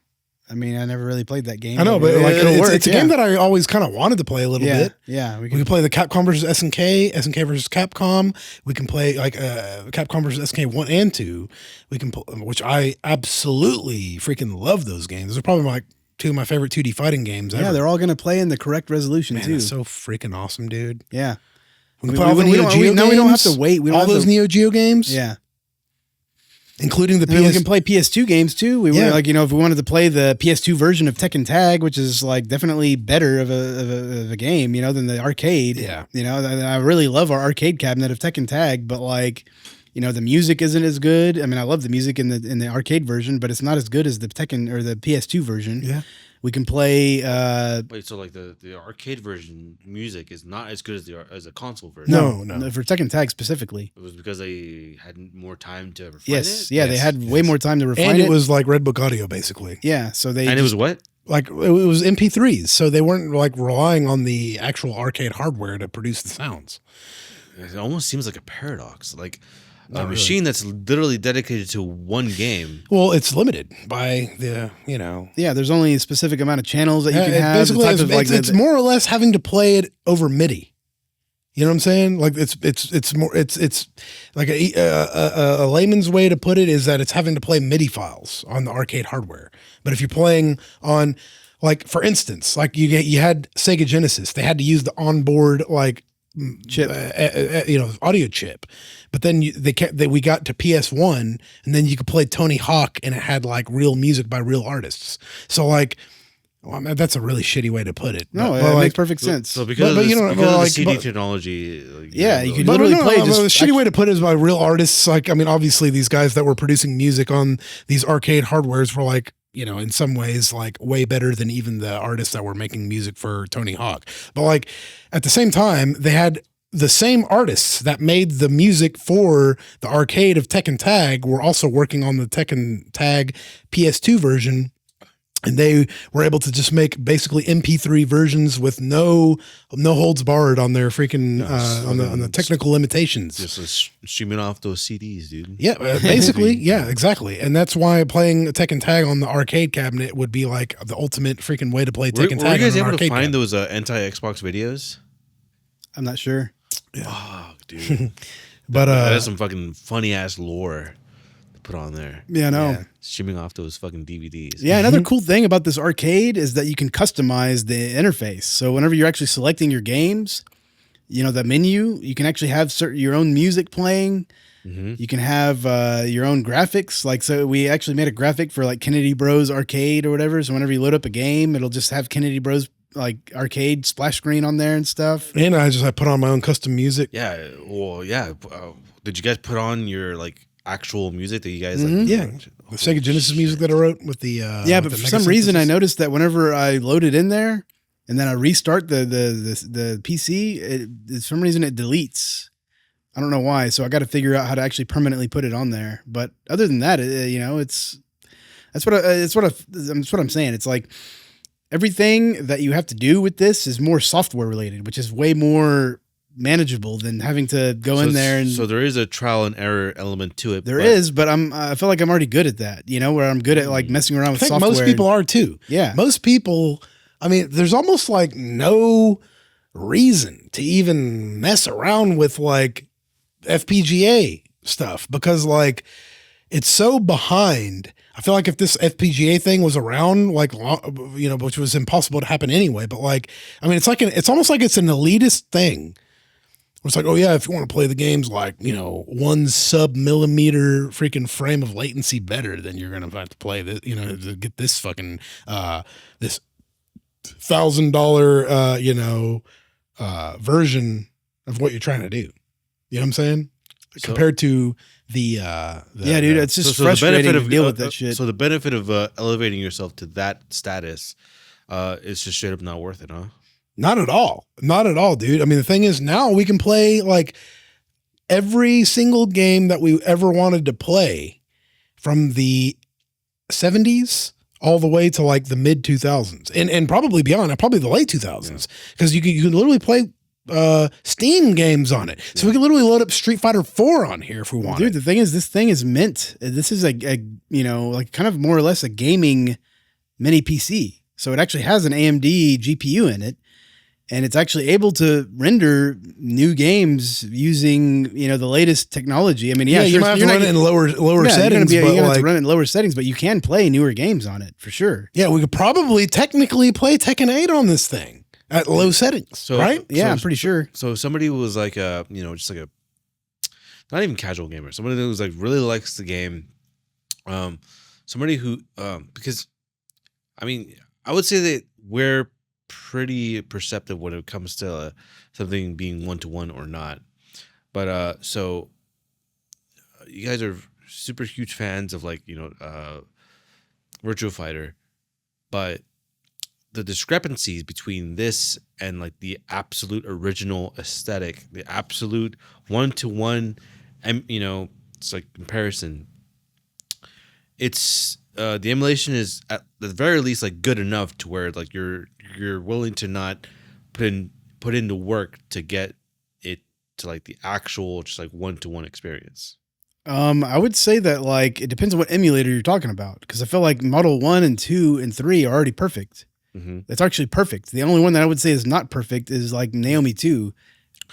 I mean, I never really played that game. I know, but like it's a game that I always kind of wanted to play a little bit. Yeah, we can play the Capcom versus SNK, SNK versus Capcom. We can play like Capcom versus SNK 1 and 2. We can, which I absolutely freaking love those games. Those are probably like two of my favorite 2D fighting games ever. Yeah, they're all going to play in the correct resolution too. That's so freaking awesome, dude. Yeah. We can play all the Neo Geo games. Now we don't have to wait. All those Neo Geo games. Yeah. Including the PS. We can play PS2 games too. We were like, you know, if we wanted to play the PS2 version of Tekken Tag, which is like definitely better of a game, you know, than the arcade. Yeah. You know, I really love our arcade cabinet of Tekken Tag, but like, you know, the music isn't as good. I mean, I love the music in the arcade version, but it's not as good as the Tekken or the PS2 version. Yeah. We can play. Wait, so like the arcade version music is not as good as a console version? No. For Tekken Tag specifically. It was because they had more time to refine it? Yes. Yeah, they had way more time to refine and it was like Red Book audio, basically. Yeah, so they. And it was what? Like, it was MP3s, so they weren't like relying on the actual arcade hardware to produce the sounds. It almost seems like a paradox. Like, Not a machine that's literally dedicated to one game. Well, it's limited by the, you know. Yeah, there's only a specific amount of channels that you can have. Basically, it's more or less having to play it over MIDI. You know what I'm saying? Like it's like a layman's way to put it is that it's having to play MIDI files on the arcade hardware. But if you're playing on, like, for instance, like you had Sega Genesis, they had to use the onboard like chip, audio chip. But then we got to PS1, and then you could play Tony Hawk, and it had like real music by real artists. So like Well, I mean, that's a really shitty way to put it. No, but it like, makes perfect sense. So because But of, you this, know, because of like, the CD but- technology, Yeah, you could But literally no, play no, just the shitty way to put it is by real artists. Like, I mean, obviously these guys that were producing music on these arcade hardwares were like, you know, in some ways, like way better than even the artists that were making music for Tony Hawk. But like at the same time, they had the same artists that made the music for the arcade of Tekken Tag were also working on the Tekken Tag PS2 version. And they were able to just make basically MP3 versions with no holds barred on their freaking on the technical limitations. just streaming off those CDs, dude. Yeah, basically, yeah, exactly. And that's why playing Tekken Tag on the arcade cabinet would be like the ultimate freaking way to play Tekken Tag. Were you guys on an able to arcade find cabinet. those anti-Xbox videos? I'm not sure. Oh, dude. But That's some fucking funny ass lore to put on there. Yeah, no. Yeah. Streaming off those fucking DVDs. Yeah, another cool thing about this arcade is that you can customize the interface. So whenever you're actually selecting your games, you know, the menu, you can actually have your own music playing. Mm-hmm. You can have your own graphics. Like, so we actually made a graphic for like Kennedy Bros Arcade or whatever. So whenever you load up a game, it'll just have Kennedy Bros like arcade splash screen on there and stuff. and I put on my own custom music. Yeah. Well, yeah. Did you guys put on your like actual music that you guys Mhm. like? Yeah, the Sega Genesis music that I wrote with the Yeah, with but the for Mega some reason I synthesis. noticed that whenever I load it in there and then I restart the PC, for some reason it deletes. I don't know why. So I got to figure out how to actually permanently put it on there. But other than that, you know, that's what I'm saying. It's like everything that you have to do with this is more software related, which is way more manageable than having to go in there and. So there is a trial and error element to it. There is, but I feel like I'm already good at that, you know, where I'm good at like messing around I with think software. most people are too. Yeah. Most people, I mean, there's almost like no reason to even mess around with like FPGA stuff because like it's so behind. I feel like if this FPGA thing was around, like, you know, which was impossible to happen anyway, but like, I mean, it's almost like it's an elitist thing. It's like, oh yeah, if you want to play the games like, you know, 1 sub-millimeter freaking frame of latency better, then you're gonna have to play this, you know, to get this fucking this $1,000 you know version of what you're trying to do. You know what I'm saying? So- Compared to the Yeah, dude, it's just the frustrating benefit to deal with that shit. So the benefit of elevating yourself to that status is just straight up not worth it, huh? Not at all. Not at all, dude. I mean, the thing is now we can play like every single game that we ever wanted to play from the 70s all the way to like the mid 2000s and probably beyond, probably the late 2000s, because you can literally play Steam games on it. So we can literally load up Street Fighter 4 on here if we want. Dude, the thing is, this thing is meant. This is a you know, like kind of more or less a gaming mini PC. So it actually has an AMD GPU in it, and it's actually able to render new games using, you know, the latest technology. I mean, yeah, you sure, might have to you're run not- it in lower yeah, settings, you're but gonna have like, to run it in lower settings, but you can play newer games on it for sure. yeah, we could probably technically play Tekken 8 on this thing at low settings, So- right? Yeah, So- I'm pretty sure. So if somebody was like a, you know, just like a, not even casual gamer, somebody who's like really likes the game, somebody who, because, I mean, I would say that we're pretty perceptive when it comes to something being 1-to-1 or not. But so you guys are super huge fans of like, you know, Virtua Fighter, but the discrepancies between this and like the absolute original aesthetic, the absolute 1-to-1, and you know, it's like comparison. It's the emulation is at the very least like good enough to where like you're willing to not put into work to get it to like the actual just like 1-to-1 experience. I would say that like it depends on what emulator you're talking about, because I feel like Model 1 and 2 and 3 are already perfect. Mm-hmm. It's actually perfect. The only one that I would say is not perfect is like Naomi 2,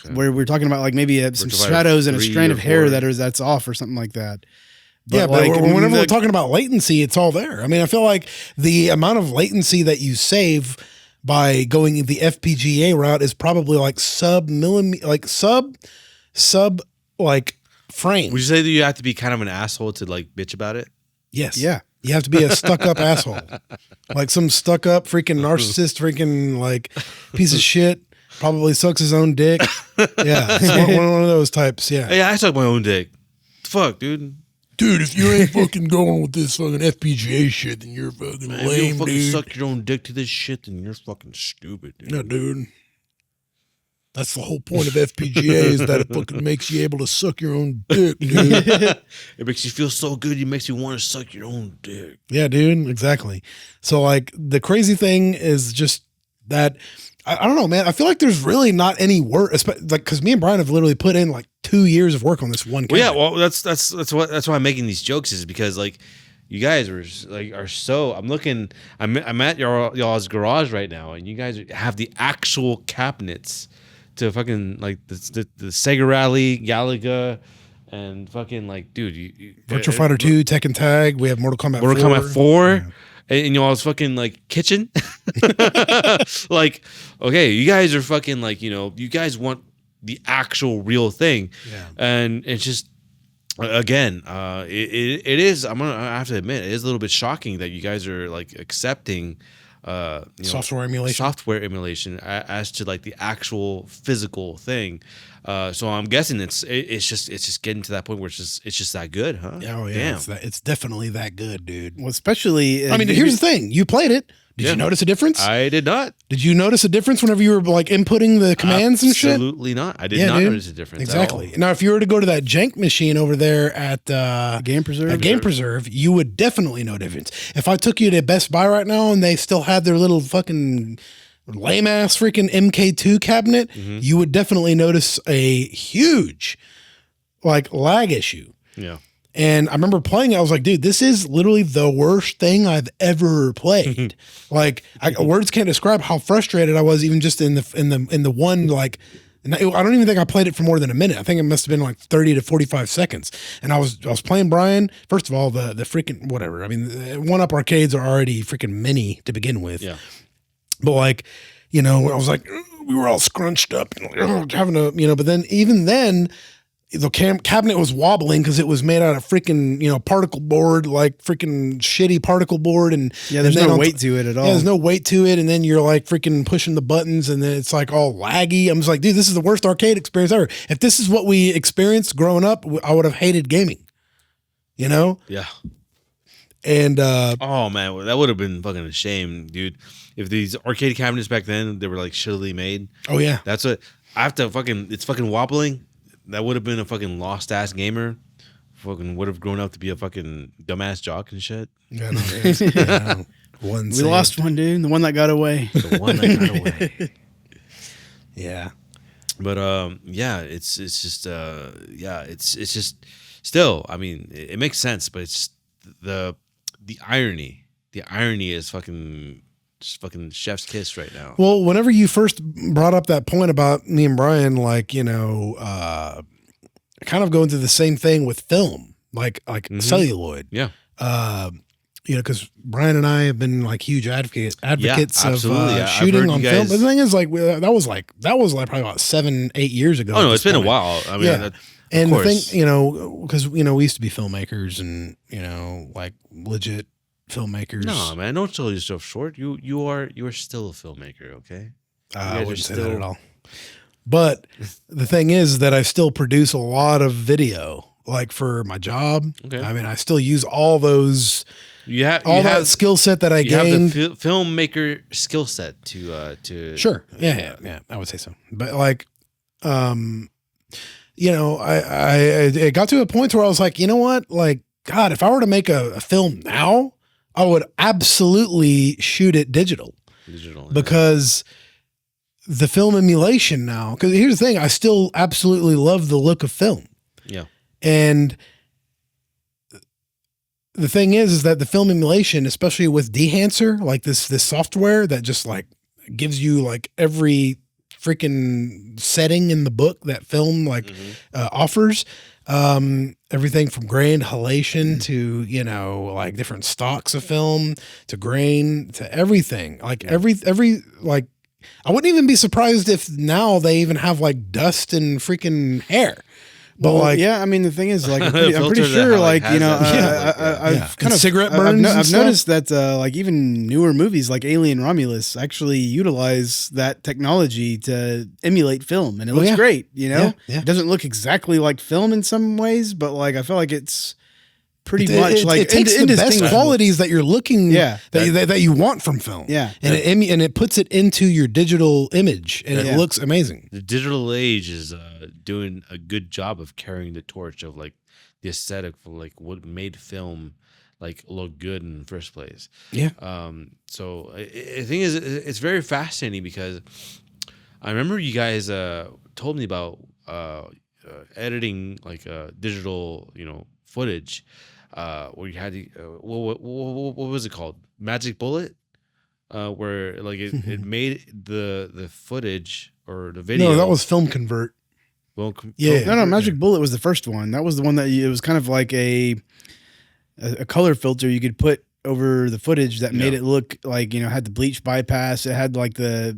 Okay. where we're talking about like maybe some Virtua Fighter shadows and a 3 strand or of hair 4. that's off or something like that. Yeah, but like, whenever we're the- talking about latency, it's all there. I mean, I feel like the amount of latency that you save by going the FPGA route is probably like sub like frames. Would you say that you have to be kind of an asshole to like bitch about it? Yes. yeah, You have to be a stuck-up asshole. Like some stuck-up freaking narcissist, freaking like piece of shit. Probably sucks his own dick. Yeah. It's one of those types. Yeah. Hey, I suck my own dick. Fuck, dude. Dude, if you ain't fucking going with this fucking FPGA shit, then you're fucking Man, lame, if you don't fucking dude. suck your own dick to this shit, then you're fucking stupid, dude. Yeah, dude. That's the whole point of FPGA is that it fucking makes you able to suck your own dick, dude. It makes you feel so good. It makes you want to suck your own dick. Yeah, dude. Exactly. So, like, the crazy thing is just that I don't know, man. I feel like there's really not any work, like, because me and Brian have literally put in like 2 years of work on this one. Well, yeah. Well, that's why I'm making these jokes, is because like you guys are so. I'm at y'all's garage right now, and you guys have the actual cabinets to fucking like the Sega Rally, Galaga, and fucking like, dude, Virtua Fighter 2, Tekken Tag. We have Mortal Kombat 4. Yeah. And y'all's fucking like kitchen. Like, okay, you guys are fucking like, you guys want the actual real thing. Yeah. And it's just, again, it is, I have to admit, it is a little bit shocking that you guys are like accepting Software emulation as to like the actual physical thing. So I'm guessing it's just getting to that point where it's just that good, huh? Oh yeah, it's definitely that good, dude. Well, especially. I mean, here's the thing: you played it. Did you notice a difference? I did not. Did you notice a difference whenever you were like inputting the commands and shit? Absolutely not. I did not notice a difference. Exactly. Now, if you were to go to that jank machine over there at Game Preserve, you would definitely know a difference. If I took you to Best Buy right now and they still had their little fucking lame ass freaking MK2 cabinet, you would definitely notice a huge like lag issue. Yeah. And I remember playing it. I was like, dude, this is literally the worst thing I've ever played. Like, words can't describe how frustrated I was, even just in the one, like, I don't even think I played it for more than a minute. I think it must have been like 30 to 45 seconds. And I was playing Brian. First of all, the freaking whatever. I mean, 1UP arcades are already freaking mini to begin with. Yeah. But like, I was like, we were all scrunched up, having a, but then even then, the cabinet was wobbling because it was made out of freaking, particle board, like freaking shitty particle board. And yeah, there's no weight to it at all. Yeah, there's no weight to it. And then you're like freaking pushing the buttons and then it's like all laggy. I'm just like, dude, this is the worst arcade experience ever. If this is what we experienced growing up, I would have hated gaming, Yeah. And, oh man, that would have been fucking a shame, dude. If these arcade cabinets back then, they were like shittily made. Oh yeah. That's what I have to it's fucking wobbling. That would have been a fucking lost ass gamer. Fucking would have grown up to be a fucking dumbass jock and shit. Yeah, no, we lost one, dude. The one that got away. The one that got away. Yeah. But yeah, it's just it's just still. I mean, it makes sense, but it's just the irony. The irony is fucking chef's kiss right now. Well, whenever you first brought up that point about me and Brian, like, kind of going through the same thing with film, like celluloid. Yeah. Because Brian and I have been like huge advocates of shooting on film. But the thing is, like, that was like probably about 7-8 years ago. Oh no, it's been a while. I mean, yeah. And the thing, because we used to be filmmakers and like legit filmmakers. No, man, don't sell yourself short. You are still a filmmaker, okay? I wouldn't say that at all. But the thing is that I still produce a lot of video, like for my job. Okay. I mean, I still use all those. That skill set that I gained. You have the filmmaker skill set to. Sure. Yeah. I would say so. But like, I it got to a point where I was like, you know what? Like, God, if I were to make a film now, I would absolutely shoot it digital. Because the film emulation now, because here's the thing, I still absolutely love the look of film. Yeah. And the thing is that the film emulation, especially with Dehancer, like this software that just like gives you like every freaking setting in the book that film offers, everything from grain halation to, like different stocks of film to grain to everything, like every like, I wouldn't even be surprised if now they even have like dust and freaking hair. But Well, like, yeah, I mean, the thing is, like, I'm Filter pretty that sure, how, like, has you know, that stuff, I've Yeah. kind And of cigarette I've burns and I've stuff? noticed that, like, even newer movies like Alien Romulus actually utilize that technology to emulate film, and it looks yeah. great. You know, Yeah. it doesn't look exactly like film in some ways, but like, I feel like it's pretty It, much it, like it takes the best indistinguishable. qualities that you're looking, Yeah. that you want from film, Yeah. and it puts it into your digital image, and Yeah. it looks amazing. The digital age is doing a good job of carrying the torch of like the aesthetic for like what made film like look good in the first place. Yeah. So I think it's very fascinating because I remember you guys told me about editing like digital, footage, where you had to, what was it called? Magic Bullet, where like it made the footage or the video. No, that was Film Convert. Well, Yeah. No, Magic Bullet was the first one. That was the one that it was kind of like a color filter you could put over the footage that made it look like, had the bleach bypass. It had like the,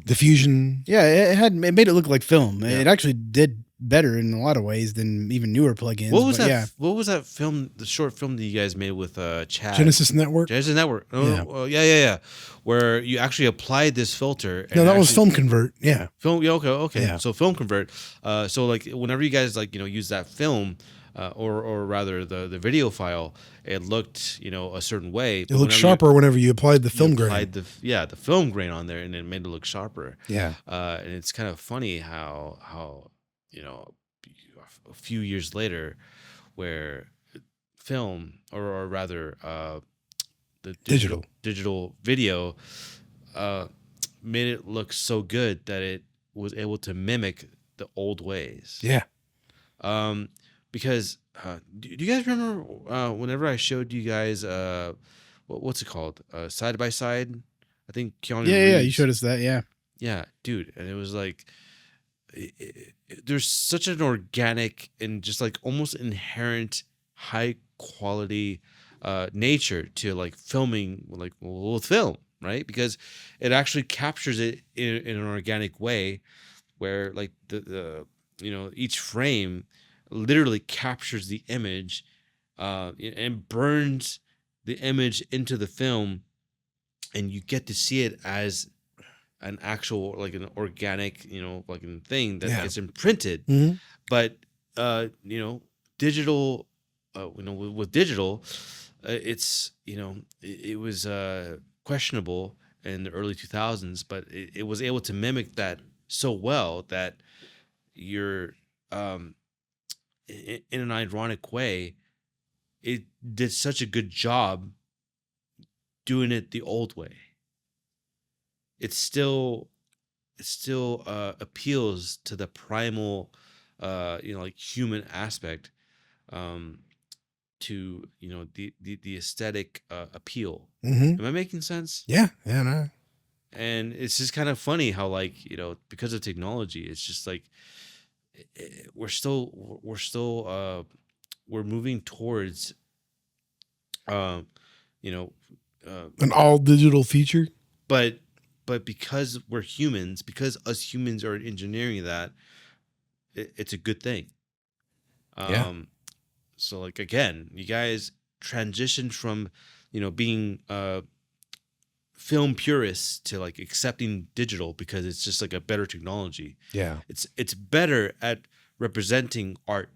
Diffusion. yeah, it made it look like film. Yeah. It actually did better in a lot of ways than even newer plugins. What was but that? Yeah. What was that film? The short film that you guys made with Chad Genesis Network. Genesis Network. Oh, Yeah. well, yeah. Where you actually applied this filter. And No, that was actually- Film Convert. Yeah. Film. Yeah, okay. Yeah. So Film Convert. So like whenever you guys like use that film, or rather the video file, it looked a certain way. It looked sharper whenever you applied the film grain. applied the film grain on there, and it made it look sharper. Yeah. And it's kind of funny how a few years later, where film or rather the digital video made it look so good that it was able to mimic the old ways. Yeah. Because do you guys remember whenever I showed you guys what's it called, side by side? I think Keanu Yeah, you Reeves- showed us that. Yeah. yeah, dude, and it was like there's such an organic and just like almost inherent high quality nature to like filming like with film, right? Because it actually captures it in an organic way, where like the each frame literally captures the image and burns the image into the film, and you get to see it as an actual like an organic like a thing that gets imprinted. Mhm. But digital with digital, it's it was questionable in the early 2000s, but it was able to mimic that so well that you're in an ironic way, it did such a good job doing it the old way. It still appeals to the primal like human aspect, to the aesthetic appeal. Mm-hmm. Am I making sense? Yeah. Yeah. No. And it's just kind of funny how like because of technology, it's just like we're moving towards An all digital feature. but because we're humans, because us humans are engineering that, it's a good thing. Yeah. So like again, you guys transitioned from being film purists to like accepting digital because it's just like a better technology. Yeah. It's better at representing art.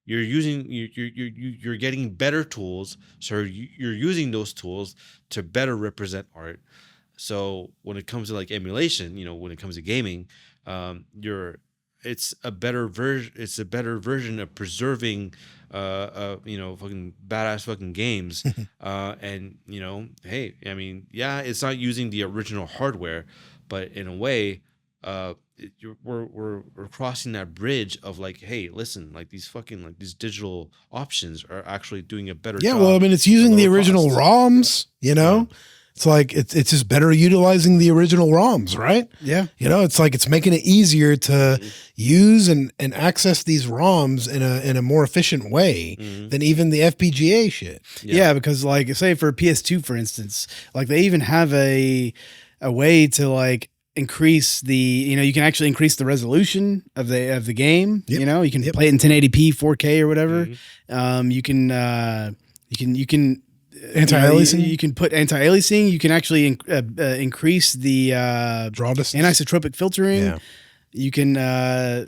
You're getting better tools, so you're using those tools to better represent art. So when it comes to like emulation, when it comes to gaming, it's a better version of preserving fucking badass fucking games. And hey, I mean, yeah, it's not using the original hardware, but in a way, we're crossing that bridge of like, hey, listen, like these digital options are actually doing a better job. Well, I mean, it's using the lower original cost. ROMs, It's like it's just better utilizing the original ROMs, right? Yeah. It's like it's making it easier to use and access these ROMs in a more efficient way than even the FPGA shit. Yeah, because like say for PS2 for instance, like they even have a way to like increase you can actually increase the resolution of the game. Yep. You can play it in 1080p, 4K or whatever. Mm-hmm. You can Anti-aliasing? You can put anti-aliasing. You can actually increase the Draw distance. anisotropic filtering. Yeah. You can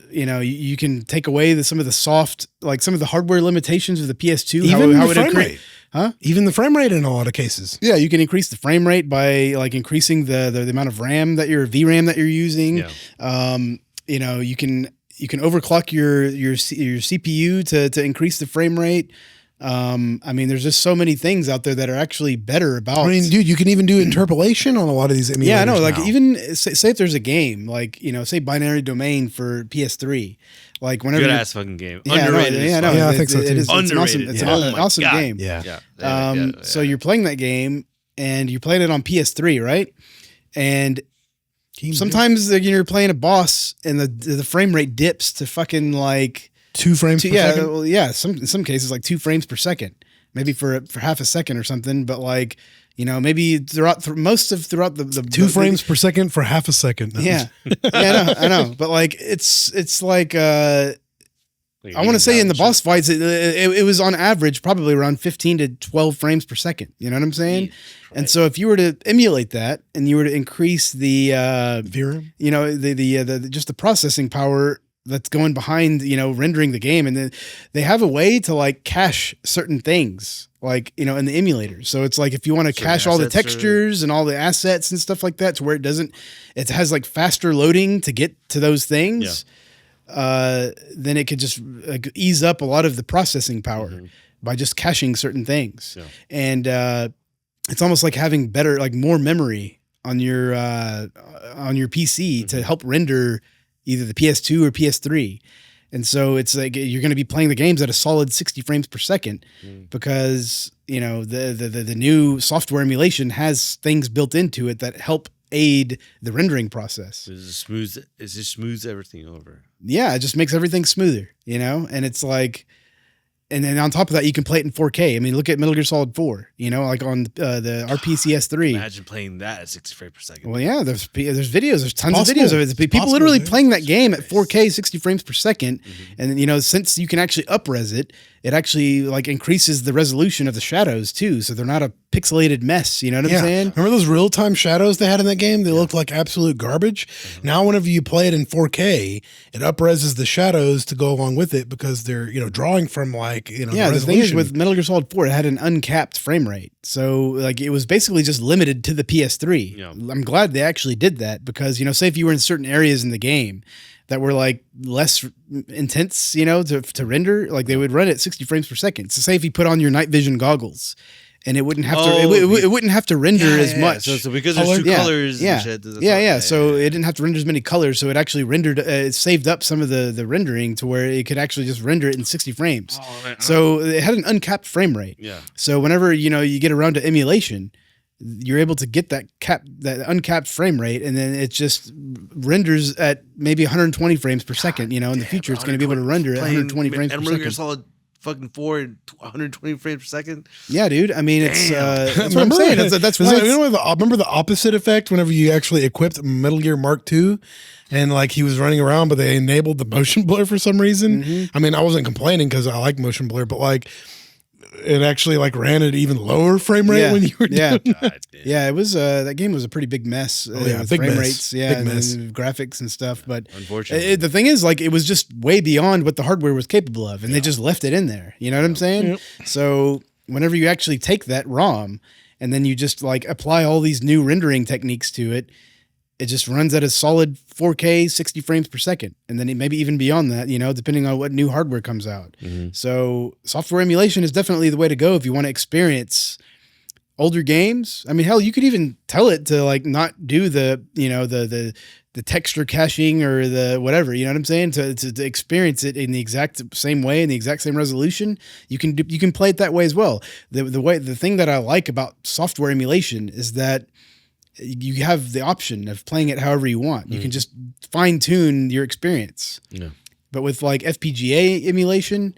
you can take away some of the soft, like some of the hardware limitations of the PS2. Even how the it frame rate. Huh? Even the frame rate in a lot of cases. Yeah, you can increase the frame rate by like increasing the amount of RAM VRAM that you're using. Yeah. You can overclock your CPU to increase the frame rate. There's just so many things out there that are actually better about. I mean, dude, you can even do interpolation on a lot of these emulators. Yeah, I know. Like now. even say if there's a game like say Binary Domain for PS3, like whenever Good ass fucking game. Yeah, Underrated. Yeah, no, I think so, too. It's Underrated. It's an Oh my awesome God. game. Yeah. So you're playing that game and you're playing it on PS3, right? And sometimes you're playing a boss and the frame rate dips to fucking like 2 frames per second. Well, yeah. In some cases like 2 frames per second, maybe for half a second or something. But like maybe throughout the 2 frames per second for half a second. Yeah, I know. But like it's like I want to say in the boss fights, it was on average probably around 15 to 12 frames per second. You know what I'm saying? Right. And so if you were to emulate that and you were to increase the VRAM, the just the processing power that's going behind rendering the game, and then they have a way to like cache certain things like in the emulator. So it's like if you want to cache all the textures and all the assets and stuff like that to where it has like faster loading to get to those things. Yeah. Then it could just ease up a lot of the processing power by just caching certain things. Yeah. And it's almost like having more memory on your PC to help render either the PS2 or PS3. And so it's like you're going to be playing the games at a solid 60 frames per second because the new software emulation has things built into it that help aid the rendering process. It just smooths everything over. Yeah, it just makes everything smoother, and it's like, and then on top of that, you can play it in 4K. I mean, look at Metal Gear Solid 4, like on the RPCS3. Imagine playing that at 60 frames per second. Well, yeah, there's videos, there's tons possible. of videos of it. People possible, literally dude. playing that game at 4K, 60 frames per second. And since you can actually up-res it, it actually like increases the resolution of the shadows too, so they're not a pixelated mess. You know what I'm saying? Remember those real-time shadows they had in that game? They looked like absolute garbage. Now, whenever you play it in 4K, it up-reses the shadows to go along with it because they're drawing from like Yeah, the the thing is resolution. with Metal Gear Solid 4, it had an uncapped frame rate. So like it was basically just limited to the PS3. Yeah. I'm glad they actually did that because, say if you were in certain areas in the game that were like less intense, to render, like they would run at 60 frames per second. So say if you put on your night vision goggles and it wouldn't have it wouldn't have to render as much. So because there's 2 colors and shit. So it didn't have to render as many colors. So it actually rendered, it saved up some of the rendering to where it could actually just render it in 60 frames. Oh, right. So it had an uncapped frame rate. Yeah. So whenever, you get around to emulation, you're able to get that uncapped frame rate, and then it just renders at maybe 120 frames per second. In the future, it's going to be able to render at 120 frames per second. Solid fucking 4 and 120 frames per second. Yeah, dude. I mean, it's that's what I'm saying. That's why. Remember the opposite effect whenever you actually equipped Metal Gear Mark II, and like he was running around, but they enabled the motion blur for some reason. I mean, I wasn't complaining because I like motion blur, but like it actually like ran at even lower frame rate when you were doing God, Yeah, it was that game was a pretty big mess. With big frame mess. rates, Big and mess. graphics and stuff. But unfortunately, the thing is, like, it was just way beyond what the hardware was capable of, and they just left it in there. You know what I'm saying? Yep. So whenever you actually take that ROM and then you just like apply all these new rendering techniques to it, it just runs at a solid 4K, 60 frames per second. And then maybe even beyond that, depending on what new hardware comes out. So software emulation is definitely the way to go if you want to experience older games. I mean, hell, you could even tell it to like not do the texture caching or the whatever, you know what I'm saying? To experience it in the exact same way, in the exact same resolution, you can play it that way as well. The thing that I like about software emulation is that you have the option of playing it however you want. You can just fine tune your experience. Yeah. But with like FPGA emulation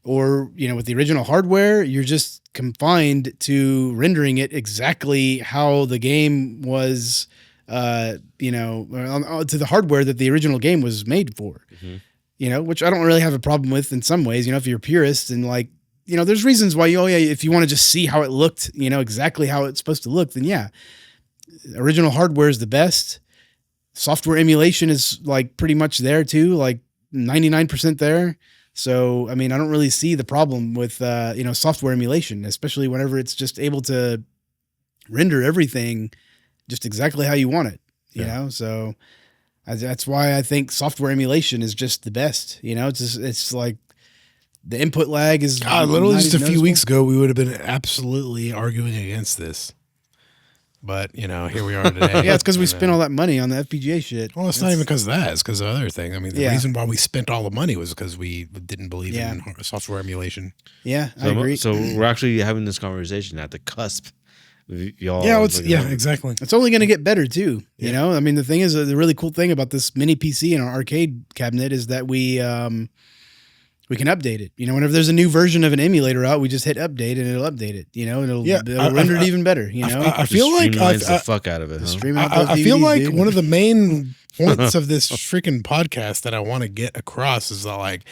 or, with the original hardware, you're just confined to rendering it exactly how the game was to the hardware that the original game was made for. Which I don't really have a problem with in some ways. If you're a purist and like, there's reasons why if you want to just see how it looked, exactly how it's supposed to look, then yeah, original hardware is the best. Software emulation is like pretty much there too, like 99% there. So, I mean, I don't really see the problem with, software emulation, especially whenever it's just able to render everything just exactly how you want it, you know? So that's why I think software emulation is just the best, it's like the input lag is literally just a few weeks ago, we would have been absolutely arguing against this. But, here we are today. Yeah, it's because we spent all that money on the FPGA shit. Well, it's not even because of that. It's because of other thing. I mean, the reason why we spent all the money was because we didn't believe in software emulation. Yeah, I agree. So we're actually having this conversation at the cusp. Y'all, exactly. It's only going to get better too. I mean, the thing is, the really cool thing about this mini PC in our arcade cabinet is that we can update it. Whenever there's a new version of an emulator out, we just hit update and it'll update it. It'll render it even better. I feel like the fuck out of it. I feel like one of the main points of this freaking podcast that I want to get across is that, like,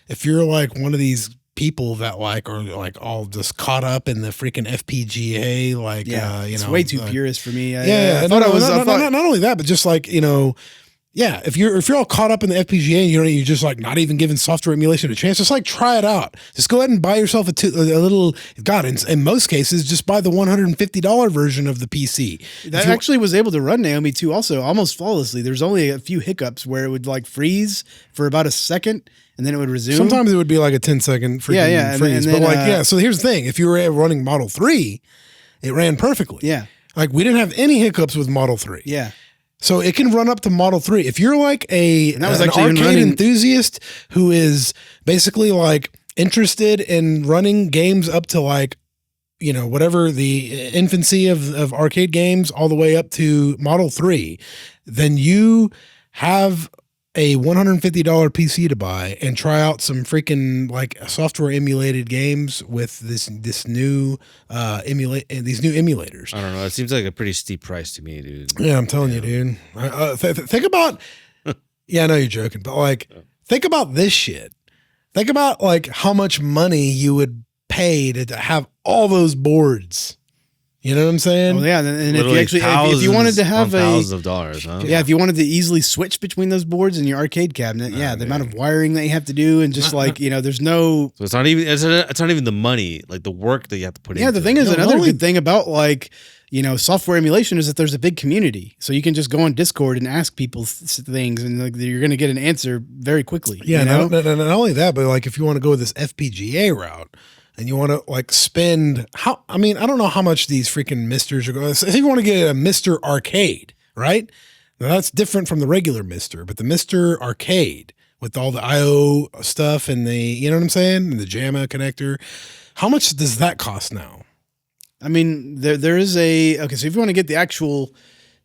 if you're like one of these people that like are like all just caught up in the freaking FPGA, like it's way too purist for me. Not only that, but just like if you're all caught up in the FPGA and you're just like not even giving software emulation a chance, just like try it out. Just go ahead and buy yourself a little. God, in most cases, just buy the $150 version of the PC. That actually was able to run Naomi 2 also almost flawlessly. There's only a few hiccups where it would like freeze for about a second and then it would resume. Sometimes it would be like a 10-second freaking freeze. And then, so here's the thing: if you were running Model 3, it ran perfectly. Yeah, like we didn't have any hiccups with Model 3. Yeah. So it can run up to Model 3. If you're like an arcade enthusiast who is basically like interested in running games up to like, whatever the infancy of arcade games all the way up to Model 3, then you have a $150 PC to buy and try out some freaking like software emulated games with this new these new emulators. I don't know. It seems like a pretty steep price to me, dude. Yeah, I'm telling you, dude. Think about. Yeah, I know you're joking, but like, think about this shit. Think about like how much money you would pay to have all those boards. You know what I'm saying? Oh yeah, and if you wanted to have thousands of dollars, huh? Yeah, if you wanted to easily switch between those boards in your arcade cabinet, the amount of wiring that you have to do, and just like there's no. So it's not even the money, like the work that you have to put in. Yeah, the thing is, another good thing about like software emulation is that there's a big community, so you can just go on Discord and ask people things, and like you're going to get an answer very quickly. Yeah, not only that, but like if you want to go this FPGA route. And you want to like spend I don't know how much these freaking Misters are going. If you want to get a Mister Arcade, right? Now that's different from the regular Mister, but the Mister Arcade with all the I/O stuff and you know what I'm saying? And the JAMA connector. How much does that cost now? I mean, there is so if you want to get the actual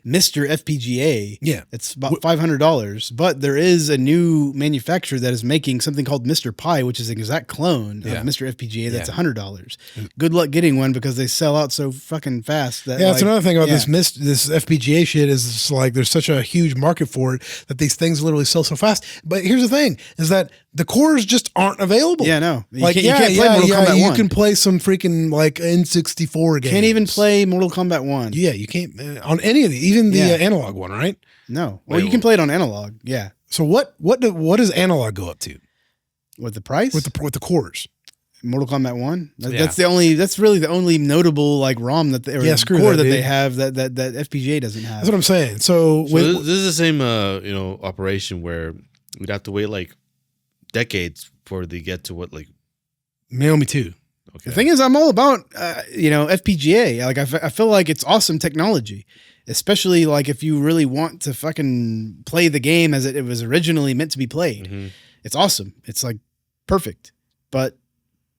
Mr. FPGA, it's about $500, but there is a new manufacturer that is making something called Mr. Pi, which is an exact clone of Mr. FPGA. That's $100. Good luck getting one because they sell out so fucking fast. That's another thing about this FPGA shit is it's like there's such a huge market for it that these things literally sell so fast. But here's the thing: is that the cores just aren't available. Yeah, no. You can't play Mortal Kombat 1. You can play some freaking like N64 games. Can't even play Mortal Kombat 1. Yeah, you can't on any of these, even the analog one, right? No. Well, you can play it on analog. Yeah. So what does analog go up to? With the price? With the cores. Mortal Kombat 1. That's really the only notable like ROM that they have that FPGA doesn't have. That's what I'm saying. So this is the same operation where we'd have to wait like decades before they get to what like Naomi 2. Okay. The thing is, I'm all about FPGA. Like I feel like it's awesome technology, especially like if you really want to fucking play the game as it was originally meant to be played. Mm-hmm. It's awesome. It's like perfect. But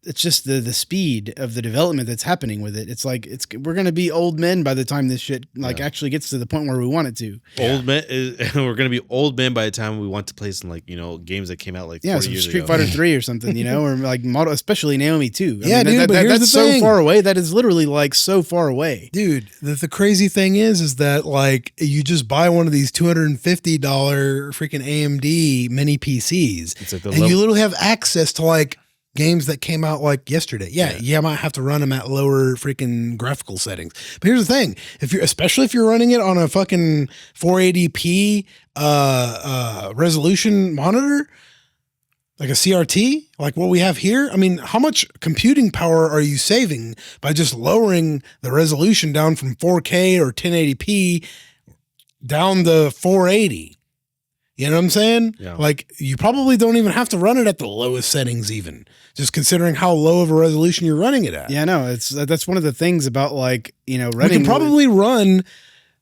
it's just the speed of the development that's happening with it. It's like we're gonna be old men by the time this shit actually gets to the point where we want it to. Old men, we're gonna be old men by the time we want to play some games that came out 40 years Street ago. Fighter 3 or something, or like model, especially Naomi 2. Dude, but here's that's the thing. so far away. That is literally like so far away, dude. The crazy thing is that like you just buy one of these $250 freaking AMD mini PCs, and you literally have access to like games that came out like yesterday. Yeah, I might have to run them at lower freaking graphical settings. But here's the thing: especially if you're running it on a fucking 480p resolution monitor, like a CRT, like what we have here. I mean, how much computing power are you saving by just lowering the resolution down from 4K or 1080p down to 480? You know what I'm saying? Yeah. Like you probably don't even have to run it at the lowest settings, even just considering how low of a resolution you're running it at. Yeah, no, that's one of the things about like running. We can probably run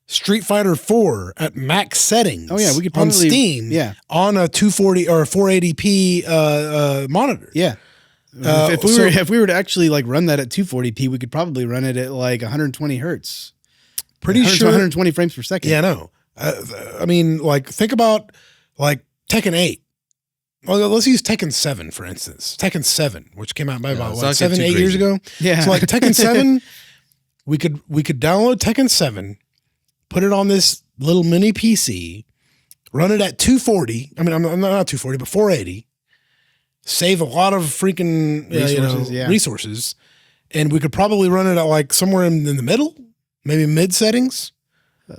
Street Fighter 4 at max settings. Oh yeah, we could probably on Steam. Yeah, on a 240 or 480p monitor. Yeah. If we were to actually like run that at 240p, we could probably run it at like 120 hertz. Pretty sure 120 frames per second. Yeah, no. I mean, like, think about like Tekken 8. Well, let's use Tekken 7, for instance. Tekken 7, which came out by about 7, 8 years ago. Yeah. So like Tekken 7, we could download Tekken 7, put it on this little mini PC, run it at 240. I mean, I'm not 240, but 480. Save a lot of freaking resources. And we could probably run it at like somewhere in the middle, maybe mid settings.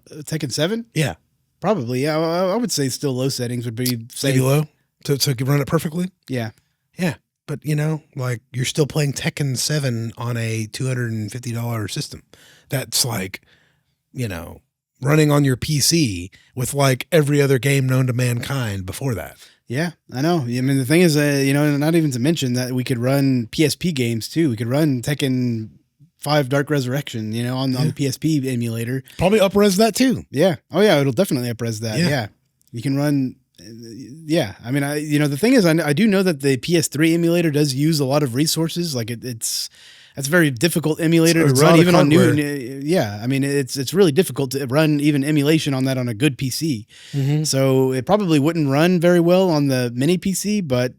Tekken 7? Yeah. Probably. Yeah. I would say still low settings would be safe. Maybe low to run it perfectly. Yeah. Yeah. But like you're still playing Tekken 7 on a $250 system. That's like, running on your PC with like every other game known to mankind before that. Yeah, I know. I mean, the thing is, not even to mention that we could run PSP games too. We could run Tekken 5 Dark Resurrection, on the PSP emulator. Probably up-res that too. Yeah. Oh yeah, it'll definitely up-res that. Yeah. You can run. Yeah. I mean, the thing is, I do know that the PS3 emulator does use a lot of resources. Like that's a very difficult emulator to run even on new. Yeah. I mean, it's really difficult to run even emulation on that on a good PC. Mm-hmm. So it probably wouldn't run very well on the mini PC, but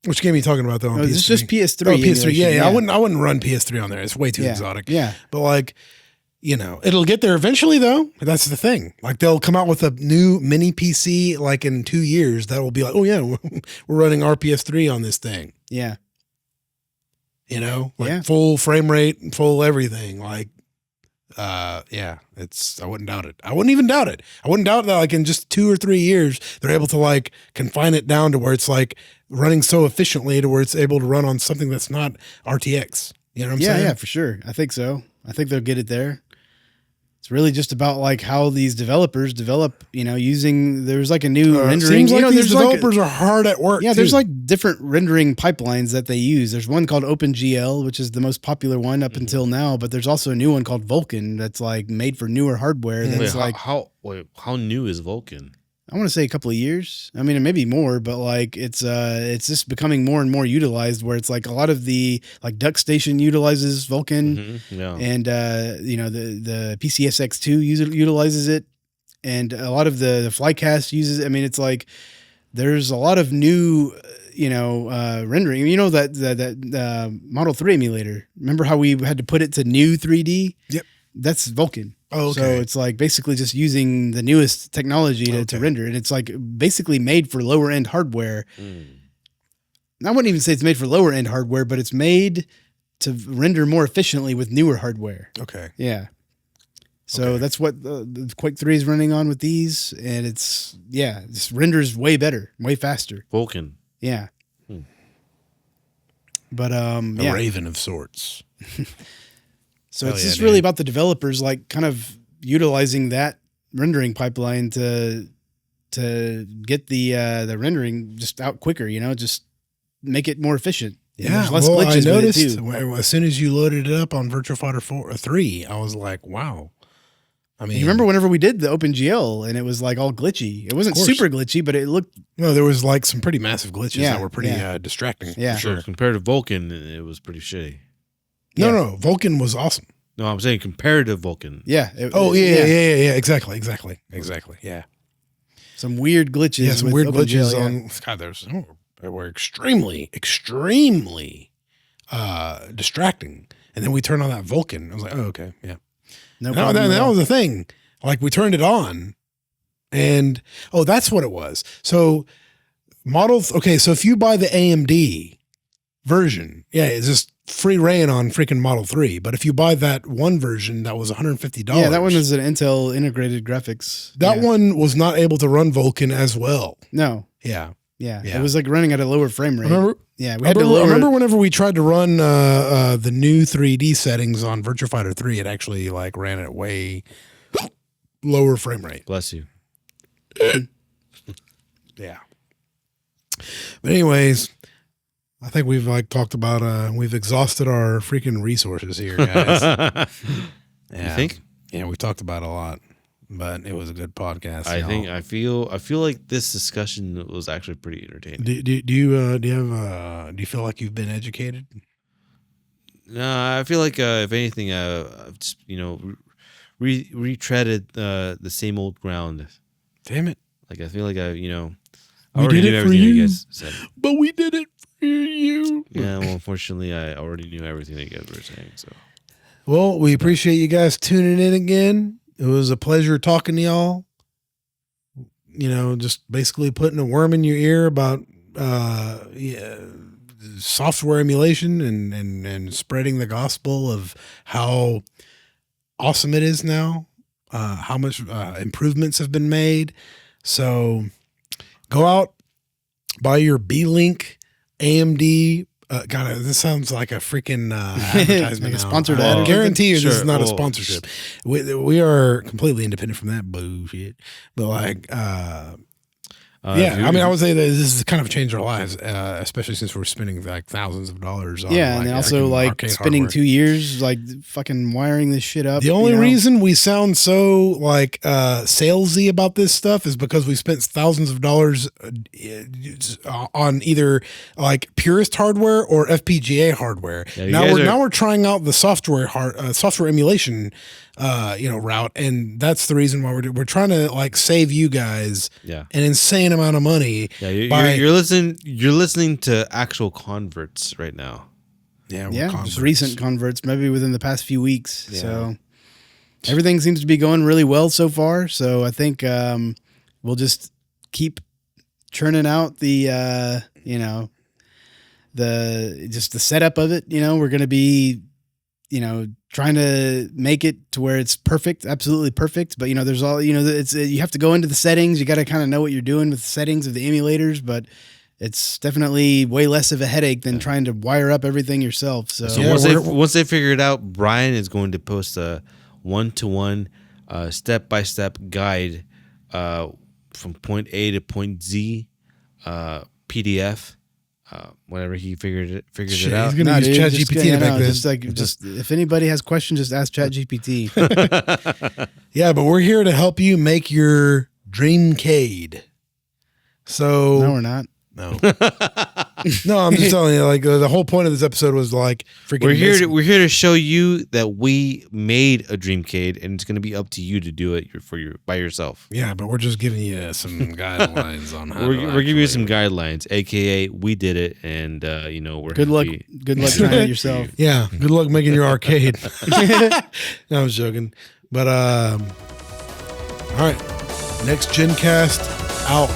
Which game are you talking about though? On PS3? It's just PS3. Oh, PS3. Yeah. I wouldn't run PS3 on there. It's way too exotic. Yeah. But like, it'll get there eventually though. That's the thing. Like they'll come out with a new mini PC like in 2 years that will be like, oh yeah, we're running RPS3 on this thing. Yeah. Full frame rate, full everything. Like, I wouldn't doubt it. I wouldn't even doubt it. I wouldn't doubt that like in just 2 or 3 years, they're able to like confine it down to where it's like running so efficiently to where it's able to run on something that's not RTX. You know what I'm saying? Yeah, for sure. I think so. I think they'll get it there. It's really just about like how these developers develop, there's like a new rendering. Seems like these developers are hard at work. Yeah, there's like different rendering pipelines that they use. There's one called OpenGL, which is the most popular one up until now, but there's also a new one called Vulkan that's like made for newer hardware. That's how new is Vulkan? I want to say a couple of years. I mean, maybe more, but like it's just becoming more and more utilized. Where it's like a lot of the like DuckStation utilizes Vulkan, and the PCSX2 utilizes it, and a lot of the Flycast uses it. I mean, it's like there's a lot of new rendering. That Model 3 emulator. Remember how we had to put it to new 3D? Yep, that's Vulkan. Oh, okay. So it's like basically just using the newest technology to render it. It's like basically made for lower end hardware. I wouldn't even say it's made for lower end hardware, but it's made to render more efficiently with newer hardware. Okay. Yeah. So that's what the Quake 3 is running on with these. And this renders way better, way faster. Vulkan. Yeah. But, a raven of sorts. So it's just really about the developers, like kind of utilizing that rendering pipeline to get the rendering just out quicker, just make it more efficient. Yeah, there's less glitches I noticed with it too. As soon as you loaded it up on Virtua Fighter 3, I was like, wow, I mean, You remember whenever we did the OpenGL and it was like all glitchy? It wasn't Of course. super glitchy, but it looked. no, there was like some pretty massive glitches Yeah, that were pretty yeah. distracting. Yeah. For sure. So compared to Vulkan, it was pretty shitty. No, Vulcan was awesome. No, I'm saying compared to Vulkan. Yeah. Oh yeah. Exactly. Yeah. Some weird glitches. Yeah, some with weird OpenGL, glitches yeah. on. God, there's they were extremely distracting. And then we turned on that Vulcan. I was like, oh, okay, yeah. No No, problem. that was the thing. Like we turned it on, and that's what it was. So so if you buy the AMD version, it's just free reign on freaking Model 3. But if you buy that one version, that was $150. Yeah, that one is an Intel integrated graphics. That Yeah. one was not able to run Vulkan as well. No. Yeah. Yeah. Yeah. It was like running at a lower frame rate. Remember? Yeah, we had to lower. Remember whenever we tried to run the new 3D settings on Virtua Fighter 3, it actually like ran at way lower frame rate. Bless you. Yeah. But anyways, I think we've like talked about we've exhausted our freaking resources here, guys. You think? Yeah, we talked about a lot, but it was a good podcast. I feel like this discussion was actually pretty entertaining. Do you feel like you've been educated? No, I feel like if anything, I've just retreaded the same old ground. Damn it! Like I feel like I We already did knew it for everything you. you guys said. But we did it for you. Yeah, well, unfortunately, I already knew everything that you guys were saying. So, Well, we appreciate you guys tuning in again. It was a pleasure talking to y'all. Just basically putting a worm in your ear about software emulation and spreading the gospel of how awesome it is now, how much improvements have been made. So go out, buy your B-Link AMD. God, this sounds like a freaking advertisement. Like a now. sponsored I ad or guarantee you this is Sure. not a Well, sponsorship. We are completely independent from that bullshit. But like, I would say that this has kind of changed our lives, especially since we're spending like thousands of dollars on Yeah, and then also like arcade spending hardware. 2 years like fucking wiring this shit up. The only you know? reason we sound so like salesy about this stuff is because we spent thousands of dollars on either like purist hardware or FPGA hardware. Yeah, you guys Now we're trying out the software emulation route, and that's the reason why we're trying to like save you guys yeah, an insane amount of money. yeah, you're listening to actual converts right now. Yeah, Just recent converts, maybe within the past few weeks. Yeah. So everything seems to be going really well so far. So I think we'll just keep churning out the the setup of it. We're going to be trying to make it to where it's perfect, absolutely perfect. But there's all it's you have to go into the settings. You got to kind of know what you're doing with the settings of the emulators, but it's definitely way less of a headache than trying to wire up everything yourself. So, Once they figure it out, Brian is going to post a 1-to-1 step-by-step guide from point A to point Z PDF. Whenever he figures it out. He's gonna use dude, ChatGPT to make this. just if anybody has questions, just ask ChatGPT. Yeah, but we're here to help you make your dreamcade. So No, we're not. no, I'm just telling you. Like the whole point of this episode was like freaking. We're here to show you that we made a Dreamcade, and it's going to be up to you to do it by yourself. Yeah, but we're just giving you some guidelines on how. We're giving you some guidlines, aka we did it, and we're Good luck. happy. Good luck trying it yourself. Yeah, good luck making your arcade. No, I was joking, but all right, next Gen Cast out.